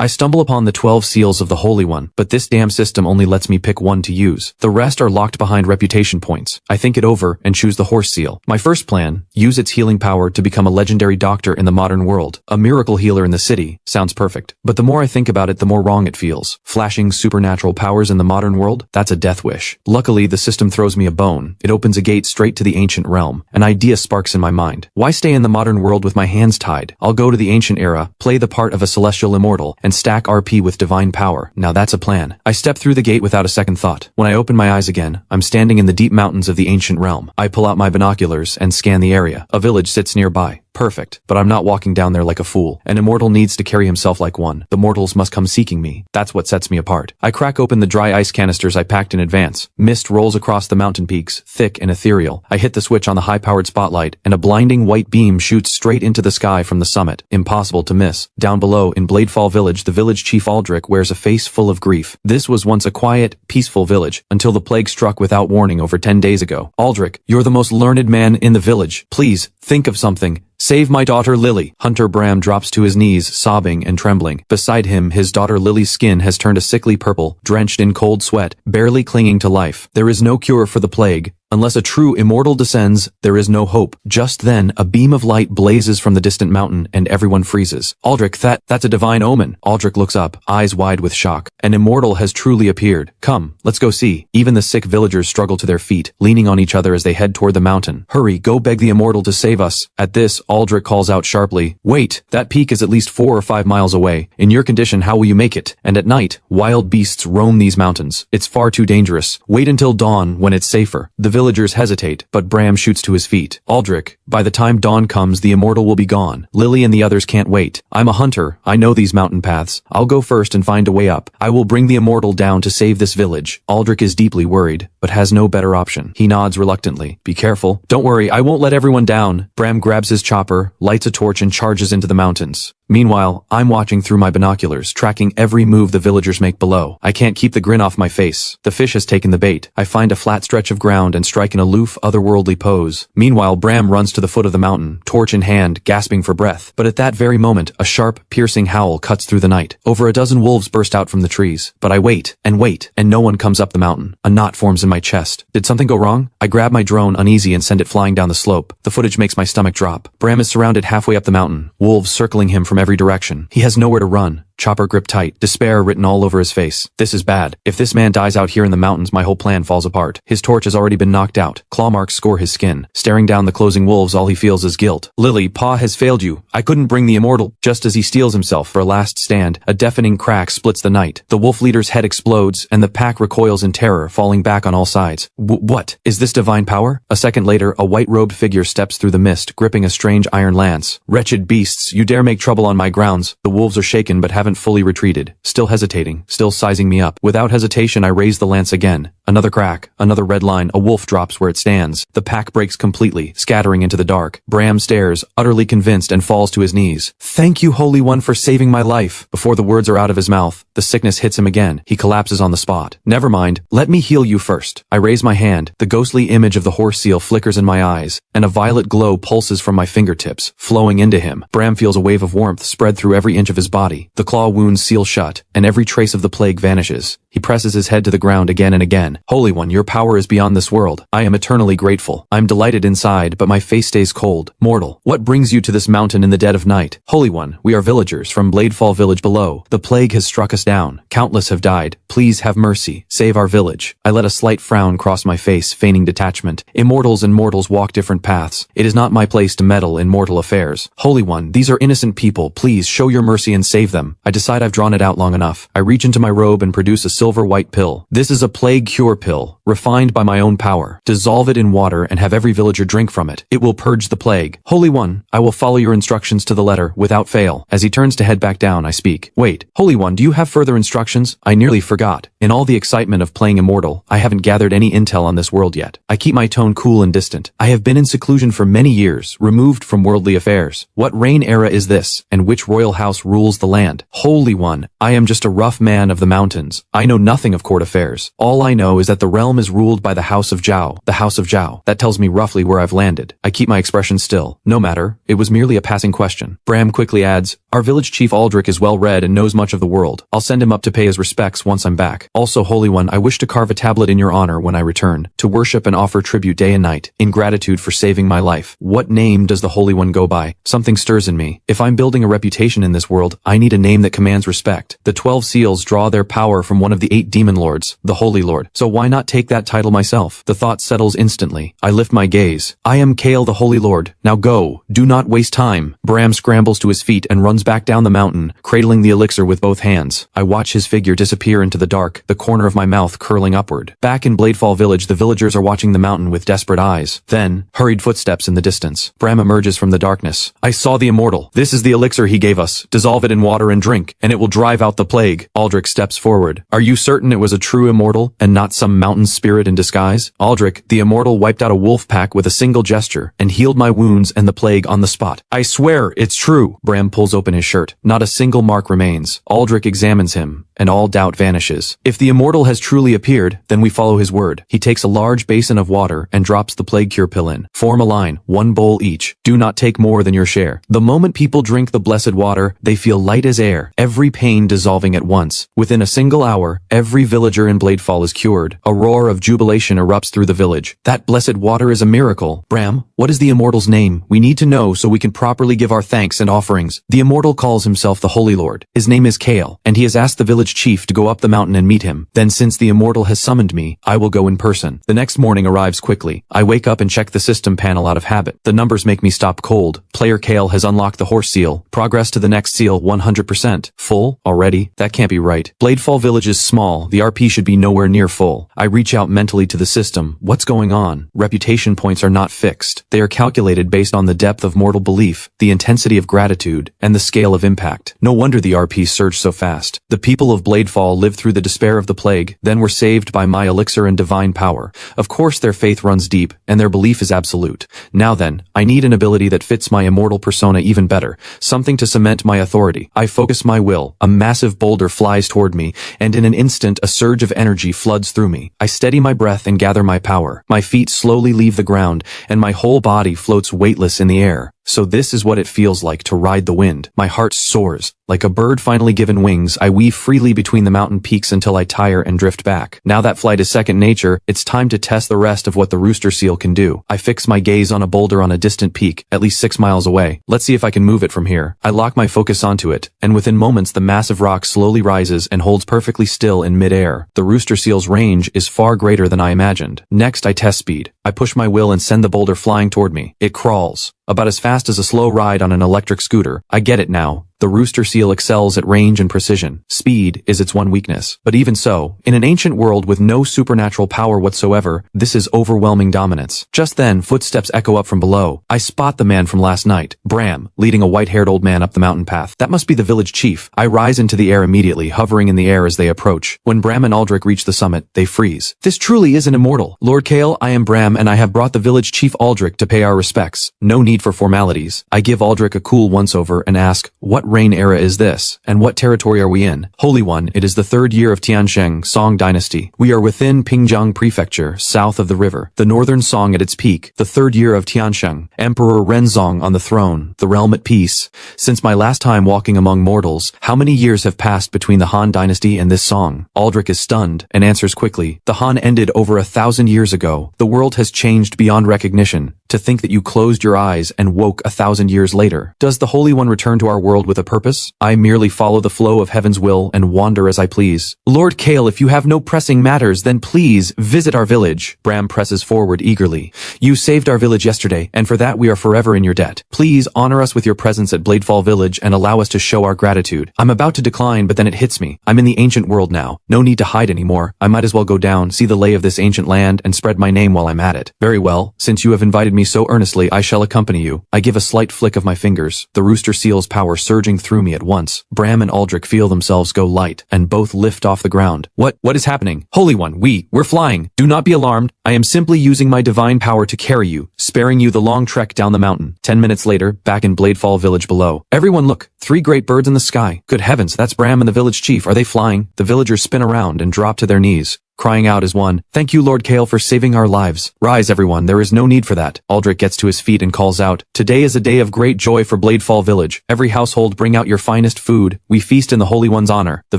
I stumble upon the 12 seals of the Holy One, but this damn system only lets me pick one to use. The rest are locked behind reputation points. I think it over and choose the horse seal. My first plan, use its healing power to become a legendary doctor in the modern world. A miracle healer in the city. Sounds perfect. But the more I think about it, the more wrong it feels. Flashing supernatural powers in the modern world? That's a death wish. Luckily, the system throws me a bone. It opens a gate straight to the ancient realm. An idea sparks in my mind. Why stay in the modern world with my hands tied? I'll go to the ancient era, play the part of a celestial immortal, and stack RP with divine power. Now that's a plan. I step through the gate without a second thought. When I open my eyes again, I'm standing in the deep mountains of the ancient realm. I pull out my binoculars and scan the area. A village sits nearby. Perfect. But I'm not walking down there like a fool. An immortal needs to carry himself like one. The mortals must come seeking me. That's what sets me apart. I crack open the dry ice canisters I packed in advance. Mist rolls across the mountain peaks, thick and ethereal. I hit the switch on the high-powered spotlight, and a blinding white beam shoots straight into the sky from the summit. Impossible to miss. Down below, in Bladefall Village, the village chief Aldrich wears a face full of grief. This was once a quiet, peaceful village, until the plague struck without warning over 10 days ago. Aldrich, you're the most learned man in the village. Please, think of something. Save my daughter Lily. Hunter Bram drops to his knees, sobbing and trembling. Beside him, his daughter Lily's skin has turned a sickly purple, drenched in cold sweat, barely clinging to life. There is no cure for the plague. Unless a true immortal descends, there is no hope. Just then, a beam of light blazes from the distant mountain, and everyone freezes. Aldrich, that's a divine omen. Aldrich looks up, eyes wide with shock. An immortal has truly appeared. Come, let's go see. Even the sick villagers struggle to their feet, leaning on each other as they head toward the mountain. Hurry, go beg the immortal to save us. At this, Aldrich calls out sharply, wait, that peak is at least 4 or 5 miles away. In your condition, how will you make it? And at night, wild beasts roam these mountains. It's far too dangerous. Wait until dawn, when it's safer. The villagers hesitate, but Bram shoots to his feet. Aldrich, by the time dawn comes, the immortal will be gone. Lily and the others can't wait. I'm a hunter. I know these mountain paths. I'll go first and find a way up. I will bring the immortal down to save this village. Aldrich is deeply worried, but has no better option. He nods reluctantly. Be careful. Don't worry, I won't let everyone down. Bram grabs his chopper, lights a torch, and charges into the mountains. Meanwhile, I'm watching through my binoculars, tracking every move the villagers make below. I can't keep the grin off my face. The fish has taken the bait. I find a flat stretch of ground and strike an aloof, otherworldly pose. Meanwhile, Bram runs to the foot of the mountain, torch in hand, gasping for breath. But at that very moment, a sharp, piercing howl cuts through the night. Over a dozen wolves burst out from the trees. But I wait, and no one comes up the mountain. A knot forms in my chest. Did something go wrong? I grab my drone uneasy and send it flying down the slope. The footage makes my stomach drop. Bram is surrounded halfway up the mountain, wolves circling him from every direction. He has nowhere to run. Chopper gripped tight, despair written all over his face. This is bad. If this man dies out here in the mountains, my whole plan falls apart. His torch has already been knocked out. Claw marks score his skin. Staring down the closing wolves, all he feels is guilt. Lily, Pa has failed you. I couldn't bring the immortal. Just as he steels himself for a last stand, a deafening crack splits the night. The wolf leader's head explodes, and the pack recoils in terror, falling back on all sides. What? Is this divine power? A second later, a white-robed figure steps through the mist, gripping a strange iron lance. Wretched beasts, you dare make trouble on my grounds. The wolves are shaken but haven't fully retreated. Still hesitating, still sizing me up. Without hesitation, I raise the lance again. Another crack, another red line, a wolf drops where it stands. The pack breaks completely, scattering into the dark. Bram stares, utterly convinced, and falls to his knees. Thank you, Holy One, for saving my life. Before the words are out of his mouth, the sickness hits him again. He collapses on the spot. Never mind, let me heal you first. I raise my hand. The ghostly image of the horse seal flickers in my eyes, and a violet glow pulses from my fingertips, flowing into him. Bram feels a wave of warmth spread through every inch of his body. The claw wounds seal shut, and every trace of the plague vanishes. He presses his head to the ground again and again. Holy One, your power is beyond this world. I am eternally grateful. I'm delighted inside, but my face stays cold. Mortal, what brings you to this mountain in the dead of night? Holy One, we are villagers from Bladefall Village below. The plague has struck us down. Countless have died. Please have mercy. Save our village. I let a slight frown cross my face, feigning detachment. Immortals and mortals walk different paths. It is not my place to meddle in mortal affairs. Holy One, these are innocent people. Please show your mercy and save them. I decide I've drawn it out long enough. I reach into my robe and produce a silver white pill. This is a plague cure pill, refined by my own power. Dissolve it in water and have every villager drink from it. It will purge the plague. Holy One, I will follow your instructions to the letter, without fail. As he turns to head back down, I speak. Wait, Holy One, do you have further instructions? I nearly forgot. In all the excitement of playing Immortal, I haven't gathered any intel on this world yet. I keep my tone cool and distant. I have been in seclusion for many years, removed from worldly affairs. What reign era is this, and which royal house rules the land? Holy One, I am just a rough man of the mountains. I know nothing of court affairs. All I know is that the realm is ruled by the House of Zhao. The House of Zhao. That tells me roughly where I've landed. I keep my expression still. No matter. It was merely a passing question. Bram quickly adds, our village chief Aldrich is well read and knows much of the world. I'll send him up to pay his respects once I'm back. Also, Holy One, I wish to carve a tablet in your honor when I return, to worship and offer tribute day and night, in gratitude for saving my life. What name does the Holy One go by? Something stirs in me. If I'm building a reputation in this world, I need a name that commands respect. The 12 seals draw their power from one of the 8 demon lords, the Holy Lord. So why not take that title myself? The thought settles instantly. I lift my gaze. I am Kale the Holy Lord. Now go. Do not waste time. Bram scrambles to his feet and runs back down the mountain, cradling the elixir with both hands. I watch his figure disappear into the dark, the corner of my mouth curling upward. Back in Bladefall village, the villagers are watching the mountain with desperate eyes. Then, hurried footsteps in the distance. Bram emerges from the darkness. I saw the Immortal. This is the elixir he gave us. Dissolve it in water and drink, and it will drive out the plague. Aldrich steps forward. Are you certain it was a true Immortal, and not some mountain spirit in disguise? Aldrich, the Immortal wiped out a wolf pack with a single gesture, and healed my wounds and the plague on the spot. I swear, it's true. Bram pulls open his shirt. Not a single mark remains. Aldrich examines him, and all doubt vanishes. If the Immortal has truly appeared, then we follow his word. He takes a large basin of water and drops the plague cure pill in. Form a line, 1 bowl each. Do not take more than your share. The moment people drink the blessed water, they feel light as air, every pain dissolving at once. Within a single hour, every villager in Bladefall is cured. A roar of jubilation erupts through the village. That blessed water is a miracle. Bram, what is the Immortal's name? We need to know so we can properly give our thanks and offerings. The Immortal calls himself the Holy Lord. His name is Kale, and he has asked the village chief to go up the mountain and meet him. Then since the Immortal has summoned me, I will go in person. The next morning arrives quickly. I wake up and check the system panel out of habit. The numbers make me stop cold. Player Kale has unlocked the horse seal. Progress to the next seal 100%. Full? Already? That can't be right. Bladefall village is small. The RP should be nowhere near full. I reach out mentally to the system. What's going on? Reputation points are not fixed. They are calculated based on the depth of mortal belief, the intensity of gratitude, and the scale of impact. No wonder the RP surged so fast. The people of Bladefall lived through the despair of the plague, then were saved by my elixir and divine power. Of course their faith runs deep, and their belief is absolute. Now then, I need an ability that fits my immortal persona even better, something to cement my authority. I focus my will. A massive boulder flies toward me, and in an instant a surge of energy floods through me. I steady my breath and gather my power. My feet slowly leave the ground, and my whole body floats weightless in the air. So this is what it feels like to ride the wind. My heart soars. Like a bird finally given wings, I weave freely between the mountain peaks until I tire and drift back. Now that flight is second nature, it's time to test the rest of what the rooster seal can do. I fix my gaze on a boulder on a distant peak, at least 6 miles away. Let's see if I can move it from here. I lock my focus onto it, and within moments the massive rock slowly rises and holds perfectly still in mid-air. The rooster seal's range is far greater than I imagined. Next, I test speed. I push my will and send the boulder flying toward me. It crawls. About as fast as a slow ride on an electric scooter. I get it now. The rooster seal excels at range and precision. Speed is its one weakness. But even so, in an ancient world with no supernatural power whatsoever, this is overwhelming dominance. Just then, footsteps echo up from below. I spot the man from last night, Bram, leading a white-haired old man up the mountain path. That must be the village chief. I rise into the air immediately, hovering in the air as they approach. When Bram and Aldrich reach the summit, they freeze. This truly is an immortal. Lord Kale, I am Bram, and I have brought the village chief Aldrich to pay our respects. No need for formalities. I give Aldrich a cool once-over and ask, what reign era is this, and what territory are we in? Holy One, it is the 3rd year of Tiansheng, Song Dynasty. We are within Pingjiang Prefecture, south of the river. The northern Song at its peak, the 3rd year of Tiansheng. Emperor Renzong on the throne, the realm at peace. Since my last time walking among mortals, how many years have passed between the Han Dynasty and this Song? Aldrich is stunned, and answers quickly. The Han ended over 1,000 years ago. The world has changed beyond recognition. To think that you closed your eyes and woke 1,000 years later. Does the Holy One return to our world with a purpose? I merely follow the flow of heaven's will and wander as I please. Lord Kale, if you have no pressing matters, then please visit our village. Bram presses forward eagerly. You saved our village yesterday, and for that we are forever in your debt. Please honor us with your presence at Bladefall village and allow us to show our gratitude. I'm about to decline, but then it hits me. I'm in the ancient world now. No need to hide anymore. I might as well go down, see the lay of this ancient land, and spread my name while I'm at it. Very well, since you have invited me so earnestly, I shall accompany you. I give a slight flick of my fingers. The rooster seal's power surges surging through me at once. Bram and Aldrich feel themselves go light, and both lift off the ground. What is happening? Holy One, we're flying. Do not be alarmed. I am simply using my divine power to carry you, sparing you the long trek down the mountain. 10 minutes later, back in Bladefall village below. Everyone look, 3 great birds in the sky. Good heavens, that's Bram and the village chief. Are they flying? The villagers spin around and drop to their knees, crying out as one. Thank you, Lord Kale, for saving our lives. Rise, everyone, there is no need for that. Aldrich gets to his feet and calls out, today is a day of great joy for Bladefall village. Every household bring out your finest food. We feast in the Holy One's honor. The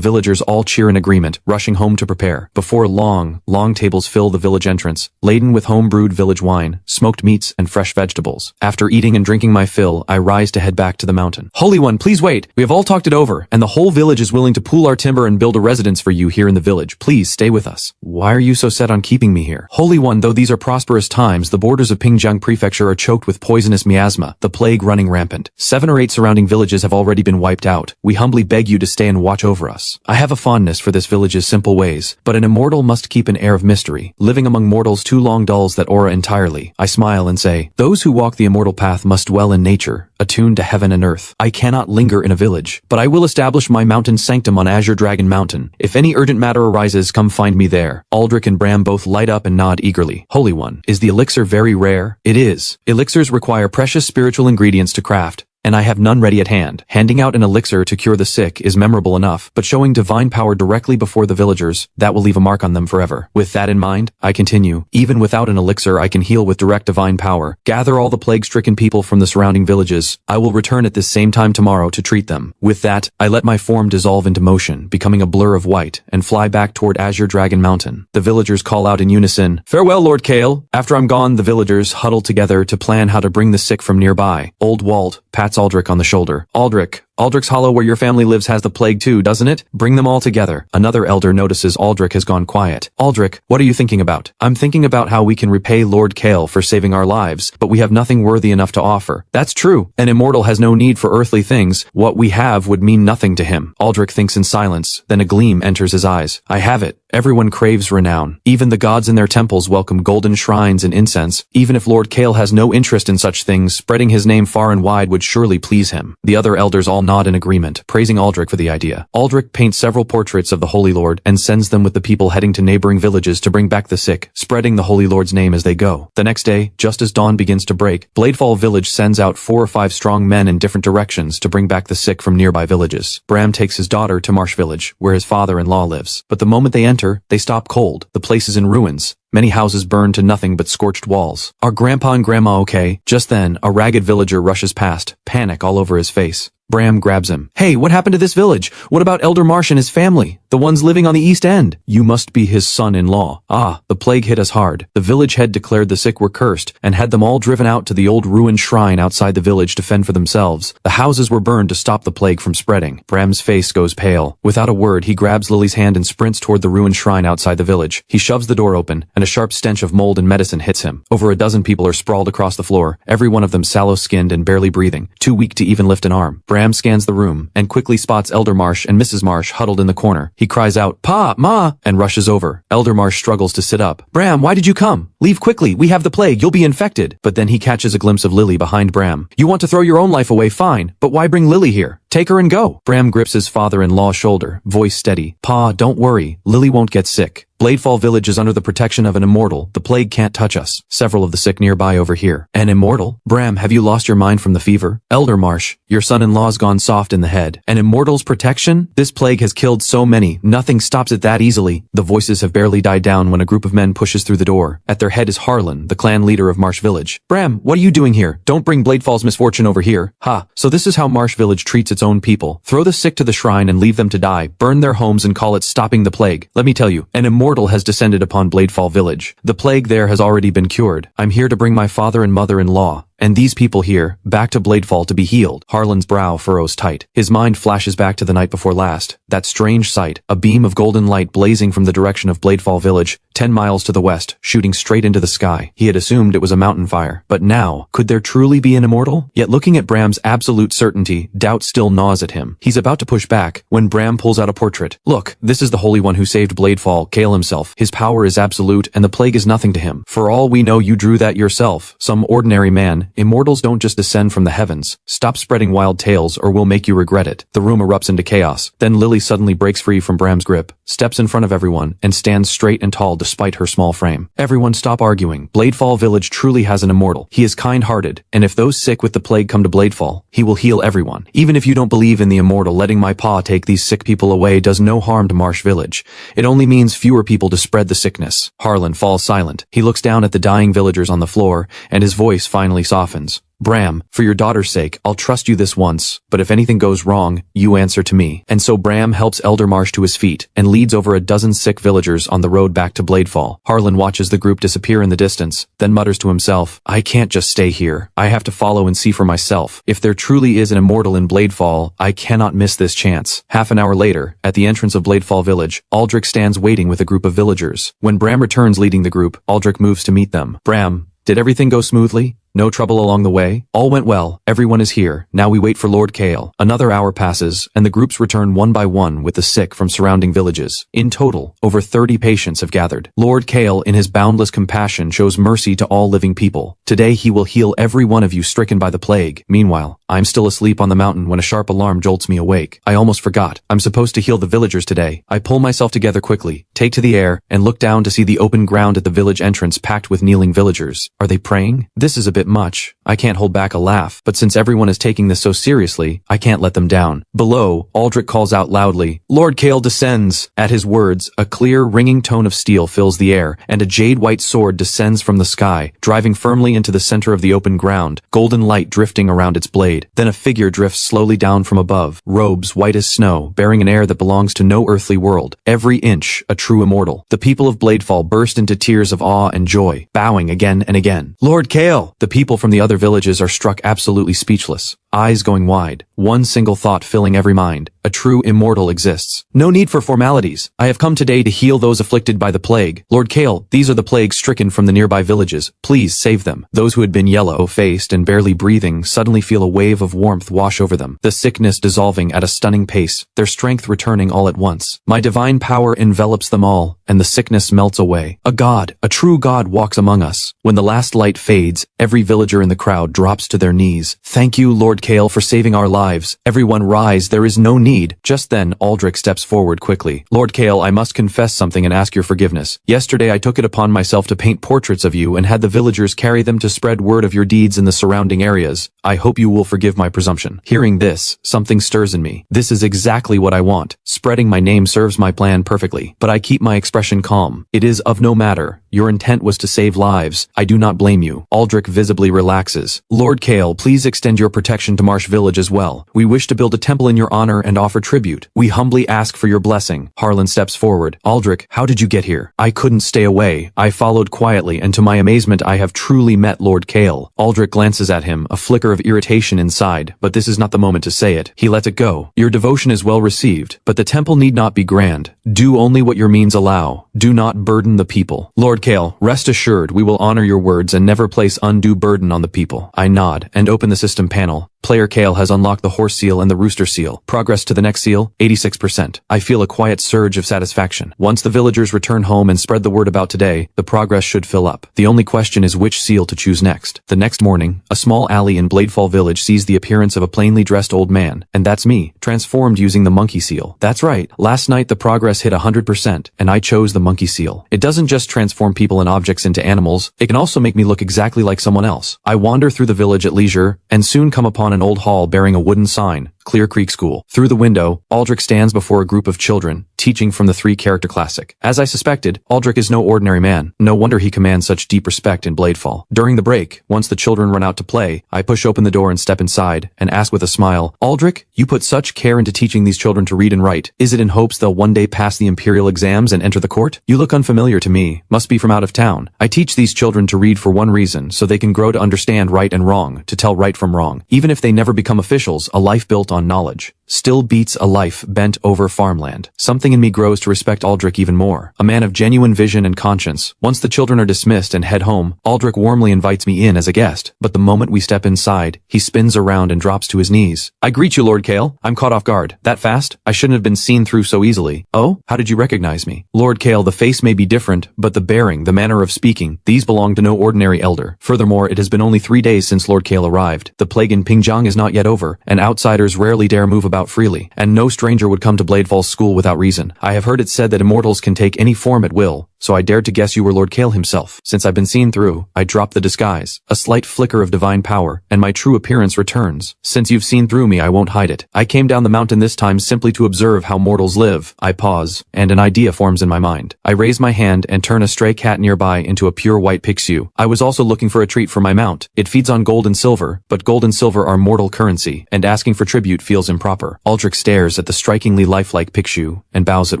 villagers all cheer in agreement, rushing home to prepare. Before long tables fill the village entrance, laden with home-brewed village wine, smoked meats, and fresh vegetables. After eating and drinking my fill, I rise to head back to the mountain. Holy One, please wait. We have all talked it over, and the whole village is willing to pool our timber and build a residence for you here in the village. Please stay with us. Why are you so set on keeping me here? Holy One, though these are prosperous times, the borders of Pingjiang Prefecture are choked with poisonous miasma, the plague running rampant. 7 or 8 surrounding villages have already been wiped out. We humbly beg you to stay and watch over us. I have a fondness for this village's simple ways, but an immortal must keep an air of mystery. Living among mortals too long dulls that aura entirely. I smile and say, those who walk the immortal path must dwell in nature, attuned to heaven and earth. I cannot linger in a village, but I will establish my mountain sanctum on Azure Dragon Mountain. If any urgent matter arises, come find me there. Aldrich and Bram both light up and nod eagerly. Holy One, is the elixir very rare? It is. Elixirs require precious spiritual ingredients to craft, and I have none ready at hand. Handing out an elixir to cure the sick is memorable enough, but showing divine power directly before the villagers, that will leave a mark on them forever. With that in mind, I continue. Even without an elixir, I can heal with direct divine power. Gather all the plague-stricken people from the surrounding villages. I will return at this same time tomorrow to treat them. With that, I let my form dissolve into motion, becoming a blur of white, and fly back toward Azure Dragon Mountain. The villagers call out in unison, farewell, Lord Kale. After I'm gone, the villagers huddle together to plan how to bring the sick from nearby. Old Walt pats Aldrich on the shoulder. Aldrich's Hollow where your family lives has the plague too, doesn't it? Bring them all together. Another elder notices Aldrich has gone quiet. Aldrich, what are you thinking about? I'm thinking about how we can repay Lord Kale for saving our lives, but we have nothing worthy enough to offer. That's true. An immortal has no need for earthly things. What we have would mean nothing to him. Aldrich thinks in silence, then a gleam enters his eyes. I have it. Everyone craves renown. Even the gods in their temples welcome golden shrines and incense. Even if Lord Kale has no interest in such things, spreading his name far and wide would surely please him. The other elders all nod in agreement, praising Aldrich for the idea. Aldrich paints several portraits of the Holy Lord and sends them with the people heading to neighboring villages to bring back the sick, spreading the Holy Lord's name as they go. The next day, just as dawn begins to break, Bladefall village sends out 4 or 5 strong men in different directions to bring back the sick from nearby villages. Bram takes his daughter to Marsh village, where his father-in-law lives. But the moment they enter, they stop cold. The place is in ruins. Many houses burned to nothing but scorched walls. Are Grandpa and Grandma okay? Just then, a ragged villager rushes past, panic all over his face. Bram grabs him. Hey, what happened to this village? What about Elder Marsh and his family? The ones living on the East End? You must be his son-in-law. Ah, the plague hit us hard. The village head declared the sick were cursed, and had them all driven out to the old ruined shrine outside the village to fend for themselves. The houses were burned to stop the plague from spreading. Bram's face goes pale. Without a word, he grabs Lily's hand and sprints toward the ruined shrine outside the village. He shoves the door open, and a sharp stench of mold and medicine hits him. Over a dozen people are sprawled across the floor, every one of them sallow-skinned and barely breathing, too weak to even lift an arm. Bram scans the room, and quickly spots Elder Marsh and Mrs. Marsh huddled in the corner. He cries out, Pa, Ma, and rushes over. Elder Marsh struggles to sit up. Bram, why did you come? Leave quickly, we have the plague, you'll be infected. But then he catches a glimpse of Lily behind Bram. You want to throw your own life away, fine, but why bring Lily here? Take her and go. Bram grips his father-in-law's shoulder, voice steady. Pa, don't worry, Lily won't get sick. Bladefall village is under the protection of an immortal. The plague can't touch us. Several of the sick nearby overhear. An immortal? Bram, have you lost your mind from the fever? Elder Marsh, your son-in-law's gone soft in the head. An immortal's protection? This plague has killed so many. Nothing stops it that easily. The voices have barely died down when a group of men pushes through the door. At their head is Harlan, the clan leader of Marsh village. Bram, what are you doing here? Don't bring Bladefall's misfortune over here. Ha, so this is how Marsh village treats its own people. Throw the sick to the shrine and leave them to die. Burn their homes and call it stopping the plague. Let me tell you, an immortal has descended upon Bladefall village. The plague there has already been cured. I'm here to bring my father and mother-in-law, and these people here, back to Bladefall to be healed. Harlan's brow furrows tight. His mind flashes back to the night before last. That strange sight, a beam of golden light blazing from the direction of Bladefall village, 10 miles to the west, shooting straight into the sky. He had assumed it was a mountain fire. But now, could there truly be an immortal? Yet looking at Bram's absolute certainty, doubt still gnaws at him. He's about to push back, when Bram pulls out a portrait. Look, this is the Holy One who saved Bladefall, Kale himself. His power is absolute, and the plague is nothing to him. For all we know, you drew that yourself. Some ordinary man, immortals don't just descend from the heavens. Stop spreading wild tales or we'll make you regret it. The room erupts into chaos. Then Lily suddenly breaks free from Bram's grip, steps in front of everyone, and stands straight and tall despite her small frame. Everyone stop arguing. Bladefall Village truly has an immortal. He is kind-hearted, and if those sick with the plague come to Bladefall, he will heal everyone. Even if you don't believe in the immortal, letting my paw take these sick people away does no harm to Marsh Village. It only means fewer people to spread the sickness. Harlan falls silent. He looks down at the dying villagers on the floor, and his voice finally softens. Bram, for your daughter's sake, I'll trust you this once, but if anything goes wrong, you answer to me. And so Bram helps Elder Marsh to his feet, and leads over a dozen sick villagers on the road back to Bladefall. Harlan watches the group disappear in the distance, then mutters to himself, I can't just stay here. I have to follow and see for myself. If there truly is an immortal in Bladefall, I cannot miss this chance. Half an hour later, at the entrance of Bladefall Village, Aldrich stands waiting with a group of villagers. When Bram returns leading the group, Aldrich moves to meet them. Bram, did everything go smoothly? No trouble along the way? All went well. Everyone is here. Now we wait for Lord Kale. Another hour passes, and the groups return one by one with the sick from surrounding villages. In total, over 30 patients have gathered. Lord Kale, in his boundless compassion, shows mercy to all living people. Today he will heal every one of you stricken by the plague. Meanwhile, I'm still asleep on the mountain when a sharp alarm jolts me awake. I almost forgot. I'm supposed to heal the villagers today. I pull myself together quickly, take to the air, and look down to see the open ground at the village entrance packed with kneeling villagers. Are they praying? This is a bit much. I can't hold back a laugh, but since everyone is taking this so seriously, I can't let them down. Below, Aldrich calls out loudly, Lord Kale descends! At his words, a clear, ringing tone of steel fills the air, and a jade-white sword descends from the sky, driving firmly into the center of the open ground, golden light drifting around its blade. Then a figure drifts slowly down from above, robes white as snow, bearing an air that belongs to no earthly world. Every inch, a true immortal. The people of Bladefall burst into tears of awe and joy, bowing again and again. Lord Kale! The people from the other villages are struck absolutely speechless, eyes going wide, one single thought filling every mind. A true immortal exists. No need for formalities. I have come today to heal those afflicted by the plague. Lord Kale, these are the plagues stricken from the nearby villages. Please save them. Those who had been yellow-faced and barely breathing suddenly feel a wave of warmth wash over them, the sickness dissolving at a stunning pace, their strength returning all at once. My divine power envelops them all, and the sickness melts away. A god, a true god walks among us. When the last light fades, every villager in the crowd drops to their knees. Thank you, Lord Kale, for saving our lives. Everyone rise, there is no need. Just then, Aldrich steps forward quickly. Lord Kale, I must confess something and ask your forgiveness. Yesterday I took it upon myself to paint portraits of you and had the villagers carry them to spread word of your deeds in the surrounding areas. I hope you will forgive my presumption. Hearing this, something stirs in me. This is exactly what I want. Spreading my name serves my plan perfectly, but I keep my expression calm. It is of no matter. Your intent was to save lives. I do not blame you. Aldrich visibly relaxes. Lord Kale, please extend your protection to Marsh Village as well. We wish to build a temple in your honor and offer tribute. We humbly ask for your blessing. Harlan steps forward. Aldrich, how did you get here? I couldn't stay away. I followed quietly, and to my amazement I have truly met Lord Kale. Aldrich glances at him, a flicker of irritation inside, but this is not the moment to say it. He lets it go. Your devotion is well received, but the temple need not be grand. Do only what your means allow. Do not burden the people. Lord Kale, rest assured we will honor your words and never place undue burden on the people. I nod and open the system panel. Player Kale has unlocked the horse seal and the rooster seal. Progress to the next seal, 86%. I feel a quiet surge of satisfaction. Once the villagers return home and spread the word about today, the progress should fill up. The only question is which seal to choose next. The next morning, a small alley in Bladefall Village sees the appearance of a plainly dressed old man, and that's me, transformed using the monkey seal. That's right, last night the progress hit 100%, and I chose the monkey seal. It doesn't just transform people and objects into animals, it can also make me look exactly like someone else. I wander through the village at leisure, and soon come upon an old hall bearing a wooden sign, Clear Creek School. Through the window, Aldrich stands before a group of children, teaching from the three-character classic. As I suspected, Aldrich is no ordinary man. No wonder he commands such deep respect in Bladefall. During the break, once the children run out to play, I push open the door and step inside, and ask with a smile, Aldrich, you put such care into teaching these children to read and write. Is it in hopes they'll one day pass the imperial exams and enter the court? You look unfamiliar to me. Must be from out of town. I teach these children to read for one reason, so they can grow to understand right and wrong, to tell right from wrong. Even if they never become officials, a life built on knowledge. still beats a life bent over farmland. Something in me grows to respect Aldrich even more. A man of genuine vision and conscience. Once the children are dismissed and head home, Aldrich warmly invites me in as a guest. But the moment we step inside, he spins around and drops to his knees. I greet you, Lord Kale. I'm caught off guard. That fast? I shouldn't have been seen through so easily. Oh? How did you recognize me? Lord Kale, the face may be different, but the bearing, the manner of speaking, these belong to no ordinary elder. Furthermore, it has been only 3 days since Lord Kale arrived. The plague in Pingjiang is not yet over, and outsiders rarely dare move about freely, and no stranger would come to Blade Falls School without reason. I have heard it said that immortals can take any form at will, so I dared to guess you were Lord Kale himself. Since I've been seen through, I dropped the disguise. A slight flicker of divine power, and my true appearance returns. Since you've seen through me, I won't hide it. I came down the mountain this time simply to observe how mortals live. I pause, and an idea forms in my mind. I raise my hand and turn a stray cat nearby into a pure white pixiu. I was also looking for a treat for my mount. It feeds on gold and silver, but gold and silver are mortal currency, and asking for tribute feels improper. Aldrich stares at the strikingly lifelike pixiu, and bows at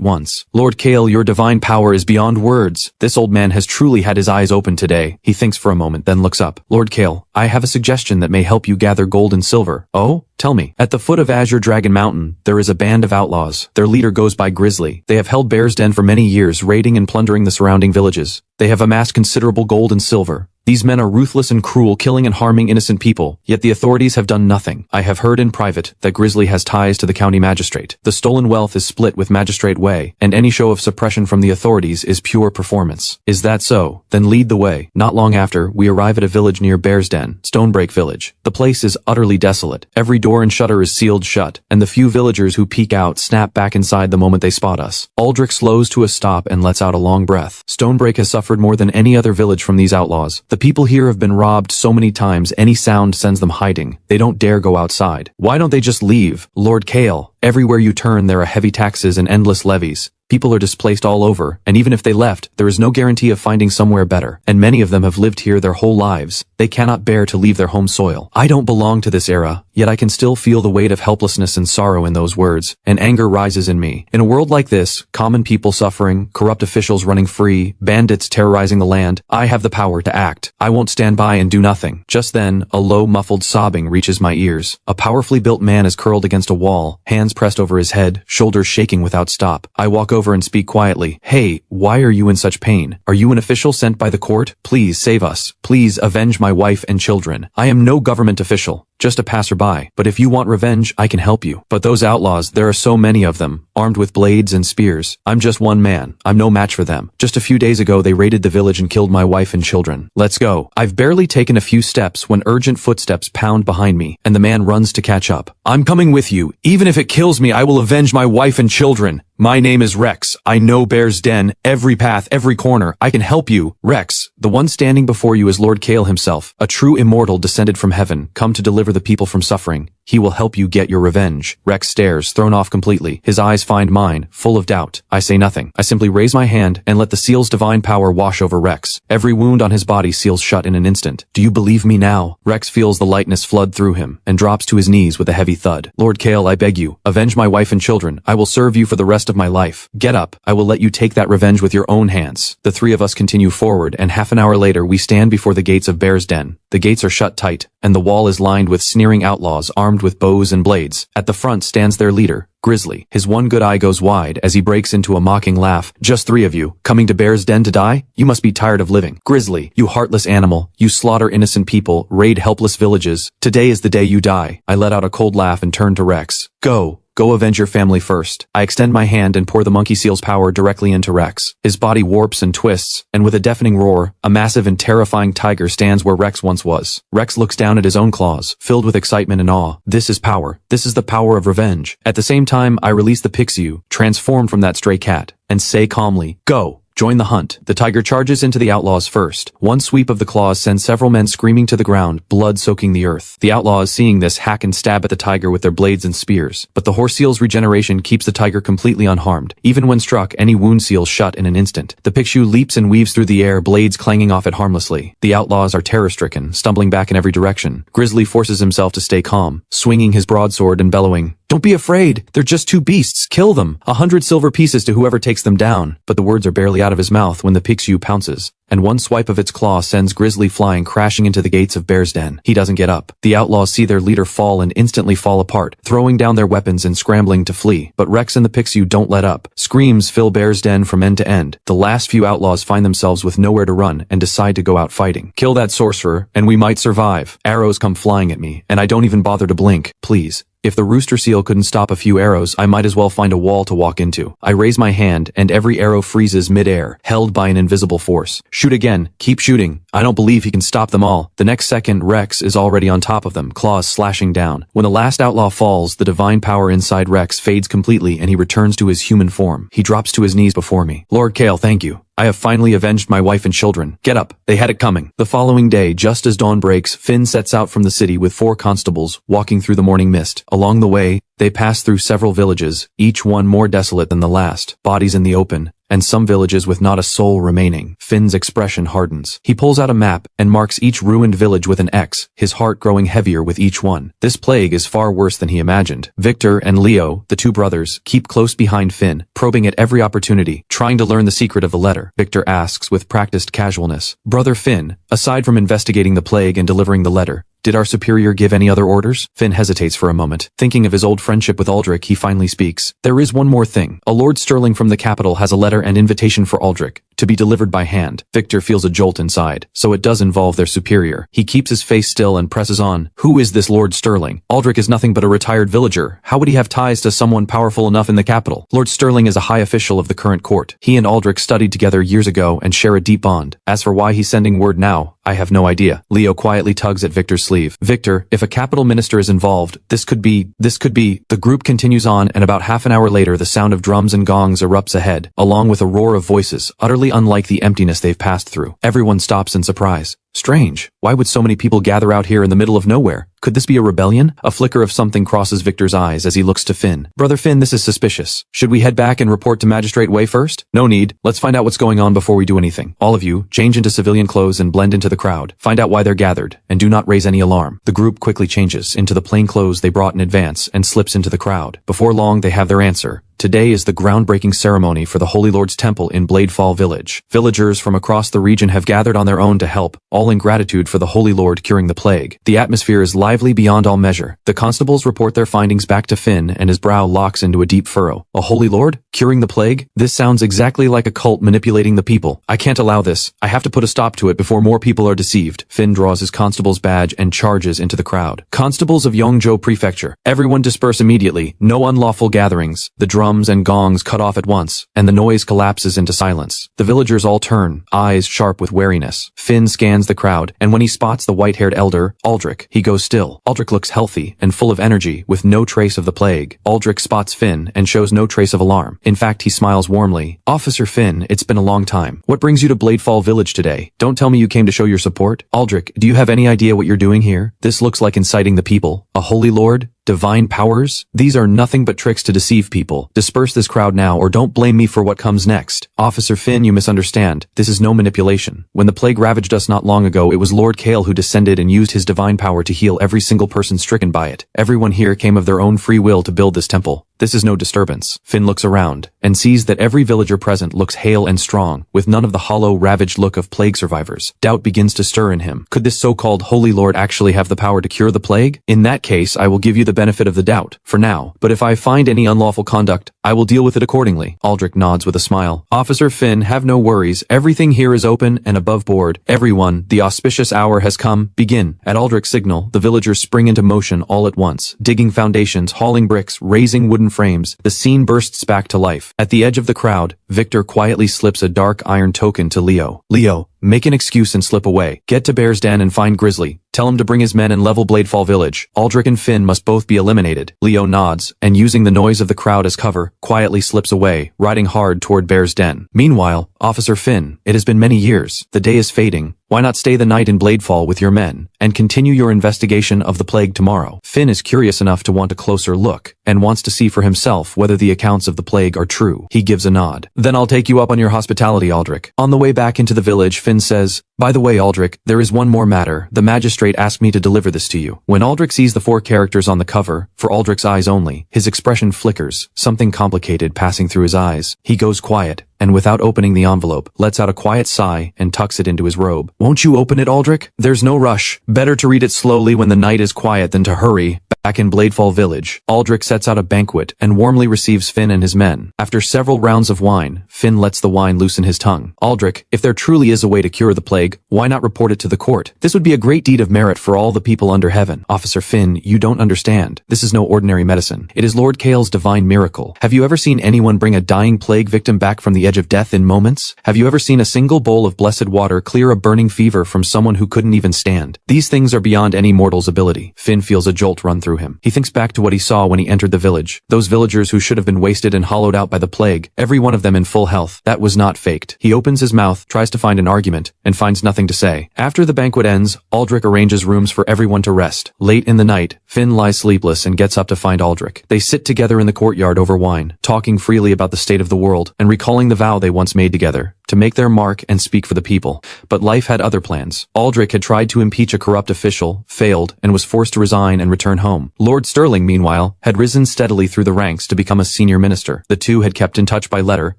once. Lord Kale, your divine power is beyond words. This old man has truly had his eyes open today. He thinks for a moment, then looks up. Lord Kale, I have a suggestion that may help you gather gold and silver. Oh? Tell me. At the foot of Azure Dragon Mountain, there is a band of outlaws. Their leader goes by Grizzly. They have held Bear's Den for many years, raiding and plundering the surrounding villages. They have amassed considerable gold and silver. These men are ruthless and cruel, killing and harming innocent people, yet the authorities have done nothing. I have heard in private that Grizzly has ties to the county magistrate. The stolen wealth is split with Magistrate Wei, and any show of suppression from the authorities is pure performance. Is that so? Then lead the way. Not long after, we arrive at a village near Bear's Den, Stonebreak Village. The place is utterly desolate. Every door and shutter is sealed shut, and the few villagers who peek out snap back inside the moment they spot us. Aldrich slows to a stop and lets out a long breath. Stonebreak has suffered more than any other village from these outlaws. The people here have been robbed so many times any sound sends them hiding. They don't dare go outside. Why don't they just leave? Lord Kale, everywhere you turn there are heavy taxes and endless levies. People are displaced all over, and even if they left, there is no guarantee of finding somewhere better, and many of them have lived here their whole lives. They cannot bear to leave their home soil. I don't belong to this era, yet I can still feel the weight of helplessness and sorrow in those words, and anger rises in me. In a world like this, common people suffering, corrupt officials running free, bandits terrorizing the land, I have the power to act. I won't stand by and do nothing. Just then, a low, muffled sobbing reaches my ears. A powerfully built man is curled against a wall, hands pressed over his head, shoulders shaking without stop. I walk over and speak quietly. Hey, why are you in such pain? Are you an official sent by the court? Please save us. Please avenge my wife and children. I am no government official, just a passerby. But if you want revenge, I can help you. But those outlaws, there are so many of them, armed with blades and spears. I'm just one man. I'm no match for them. Just a few days ago, they raided the village and killed my wife and children. Let's go. I've barely taken a few steps when urgent footsteps pound behind me, and the man runs to catch up. I'm coming with you. Even if it kills me, I will avenge my wife and children. My name is Rex. I know Bear's Den, every path, every corner. I can help you. Rex, the one standing before you is Lord Kale himself, a true immortal descended from heaven, come to deliver the people from suffering. He will help you get your revenge. Rex stares, thrown off completely. His eyes find mine, full of doubt. I say nothing. I simply raise my hand and let the seal's divine power wash over Rex. Every wound on his body seals shut in an instant. Do you believe me now? Rex feels the lightness flood through him and drops to his knees with a heavy thud. Lord Kale, I beg you, avenge my wife and children. I will serve you for the rest of my life. Get up. I will let you take that revenge with your own hands. The three of us continue forward, and half an hour later we stand before the gates of Bear's Den. The gates are shut tight, and the wall is lined with sneering outlaws armed with bows and blades. At the front stands their leader, Grizzly. His one good eye goes wide as he breaks into a mocking laugh. Just 3 of you, coming to Bear's Den to die? You must be tired of living. Grizzly, you heartless animal. You slaughter innocent people, raid helpless villages. Today is the day you die. I let out a cold laugh and turn to Rex. Go. Go avenge your family first. I extend my hand and pour the monkey seal's power directly into Rex. His body warps and twists, and with a deafening roar, a massive and terrifying tiger stands where Rex once was. Rex looks down at his own claws, filled with excitement and awe. This is power. This is the power of revenge. At the same time, I release the pixiu, transformed from that stray cat, and say calmly, go. Join the hunt. The tiger charges into the outlaws first. One sweep of the claws sends several men screaming to the ground, blood soaking the earth. The outlaws, seeing this, hack and stab at the tiger with their blades and spears. But the horse seal's regeneration keeps the tiger completely unharmed. Even when struck, any wound seals shut in an instant. The pixiu leaps and weaves through the air, blades clanging off it harmlessly. The outlaws are terror-stricken, stumbling back in every direction. Grizzly forces himself to stay calm, swinging his broadsword and bellowing, "Don't be afraid. They're just two beasts. Kill them. 100 silver pieces to whoever takes them down." But the words are barely out of his mouth when the Pixiu pounces, and one swipe of its claw sends Grizzly flying crashing into the gates of Bear's Den. He doesn't get up. The outlaws see their leader fall and instantly fall apart, throwing down their weapons and scrambling to flee. But Rex and the Pixiu don't let up. Screams fill Bear's Den from end to end. The last few outlaws find themselves with nowhere to run and decide to go out fighting. "Kill that sorcerer, and we might survive." Arrows come flying at me, and I don't even bother to blink. Please. If the rooster seal couldn't stop a few arrows, I might as well find a wall to walk into. I raise my hand, and every arrow freezes mid-air, held by an invisible force. Shoot again. Keep shooting. I don't believe he can stop them all. The next second, Rex is already on top of them, claws slashing down. When the last outlaw falls, the divine power inside Rex fades completely and he returns to his human form. He drops to his knees before me. "Lord Kale, thank you. I have finally avenged my wife and children. Get up. They had it coming." The following day, just as dawn breaks, Finn sets out from the city with 4 constables, walking through the morning mist. Along the way, they pass through several villages, each one more desolate than the last, bodies in the open, and some villages with not a soul remaining. Finn's expression hardens. He pulls out a map and marks each ruined village with an X, his heart growing heavier with each one. This plague is far worse than he imagined. Victor and Leo, the 2 brothers, keep close behind Finn, probing at every opportunity, trying to learn the secret of the letter. Victor asks with practiced casualness, "Brother Finn, aside from investigating the plague and delivering the letter, did our superior give any other orders?" Finn hesitates for a moment. Thinking of his old friendship with Aldrich, he finally speaks. "There is one more thing. A Lord Sterling from the capital has a letter and invitation for Aldrich, to be delivered by hand." Victor feels a jolt inside, so it does involve their superior. He keeps his face still and presses on. "Who is this Lord Sterling? Aldrich is nothing but a retired villager. How would he have ties to someone powerful enough in the capital?" "Lord Sterling is a high official of the current court. He and Aldrich studied together years ago and share a deep bond. As for why he's sending word now, I have no idea." Leo quietly tugs at Victor's sleeve. "Victor, if a capital minister is involved, this could be. The group continues on, and about half an hour later the sound of drums and gongs erupts ahead, along with a roar of voices, utterly unlike the emptiness they've passed through. Everyone stops in surprise. Strange. Why would so many people gather out here in the middle of nowhere? Could this be a rebellion? A flicker of something crosses Victor's eyes as he looks to Finn. "Brother Finn, this is suspicious. Should we head back and report to Magistrate Way first?" "No need. Let's find out what's going on before we do anything. All of you, change into civilian clothes and blend into the crowd. Find out why they're gathered, and do not raise any alarm." The group quickly changes into the plain clothes they brought in advance and slips into the crowd. Before long, they have their answer. Today is the groundbreaking ceremony for the Holy Lord's Temple in Bladefall Village. Villagers from across the region have gathered on their own to help, all in gratitude for the Holy Lord curing the plague. The atmosphere is lively beyond all measure. The constables report their findings back to Finn, and his brow locks into a deep furrow. A Holy Lord? Curing the plague? This sounds exactly like a cult manipulating the people. I can't allow this. I have to put a stop to it before more people are deceived. Finn draws his constable's badge and charges into the crowd. "Constables of Yongzhou Prefecture, everyone disperse immediately. No unlawful gatherings." The drums and gongs cut off at once, and the noise collapses into silence. The villagers all turn, eyes sharp with wariness. Finn scans the crowd, and when he spots the white-haired elder, Aldrich, he goes still. Aldrich looks healthy and full of energy, with no trace of the plague. Aldrich spots Finn and shows no trace of alarm. In fact, he smiles warmly. "Officer Finn, it's been a long time. What brings you to Bladefall Village today? Don't tell me you came to show your support." "Aldrich, do you have any idea what you're doing here? This looks like inciting the people. A holy lord? Divine powers? These are nothing but tricks to deceive people. Disperse this crowd now, or don't blame me for what comes next." "Officer Finn, you misunderstand. This is no manipulation. When the plague ravaged us not long ago, it was Lord Kale who descended and used his divine power to heal every single person stricken by it. Everyone here came of their own free will to build this temple. This is no disturbance." Finn looks around, and sees that every villager present looks hale and strong, with none of the hollow, ravaged look of plague survivors. Doubt begins to stir in him. Could this so-called Holy Lord actually have the power to cure the plague? In that case, I will give you the benefit of the doubt, for now, but if I find any unlawful conduct, I will deal with it accordingly. Aldrich nods with a smile. "Officer Finn, have no worries. Everything here is open and above board. Everyone, the auspicious hour has come. Begin." At Aldrich's signal, the villagers spring into motion all at once, digging foundations, hauling bricks, raising wooden frames. The scene bursts back to life. At the edge of the crowd, Victor quietly slips a dark iron token to Leo. "Leo, make an excuse and slip away. Get to Bear's Den and find Grizzly. Tell him to bring his men and level Bladefall Village. Aldrich and Finn must both be eliminated." Leo nods, and using the noise of the crowd as cover, quietly slips away, riding hard toward Bear's Den. Meanwhile, Officer Finn, it has been many years. The day is fading. Why not stay the night in Bladefall with your men, and continue your investigation of the plague tomorrow? Finn is curious enough to want a closer look, and wants to see for himself whether the accounts of the plague are true. He gives a nod. "Then I'll take you up on your hospitality, Aldrich." On the way back into the village, Finn says, By the way, Aldrich, there is one more matter. The magistrate asked me to deliver this to you. When Aldrich sees the 4 characters on the cover, for Aldrich's eyes only, his expression flickers, something complicated passing through his eyes. He goes quiet, and without opening the envelope, lets out a quiet sigh and tucks it into his robe. Won't you open it, Aldrich? There's no rush. Better to read it slowly when the night is quiet than to hurry. Back in Bladefall Village, Aldrich sets out a banquet and warmly receives Finn and his men. After several rounds of wine, Finn lets the wine loosen his tongue. Aldrich, if there truly is a way to cure the plague, why not report it to the court? This would be a great deed of merit for all the people under heaven. Officer Finn, you don't understand. This is no ordinary medicine. It is Lord Kale's divine miracle. Have you ever seen anyone bring a dying plague victim back from the edge of death in moments? Have you ever seen a single bowl of blessed water clear a burning fever from someone who couldn't even stand? These things are beyond any mortal's ability. Finn feels a jolt run through him. He thinks back to what he saw when he entered the village. Those villagers who should have been wasted and hollowed out by the plague, every one of them in full health. That was not faked. He opens his mouth, tries to find an argument, and finds nothing to say. After the banquet ends, Aldrich arranges rooms for everyone to rest. Late in the night, Finn lies sleepless and gets up to find Aldrich. They sit together in the courtyard over wine, talking freely about the state of the world, and recalling the vow they once made together, to make their mark and speak for the people. But life had other plans. Aldrich had tried to impeach a corrupt official, failed, and was forced to resign and return home. Lord Sterling, meanwhile, had risen steadily through the ranks to become a senior minister. The two had kept in touch by letter,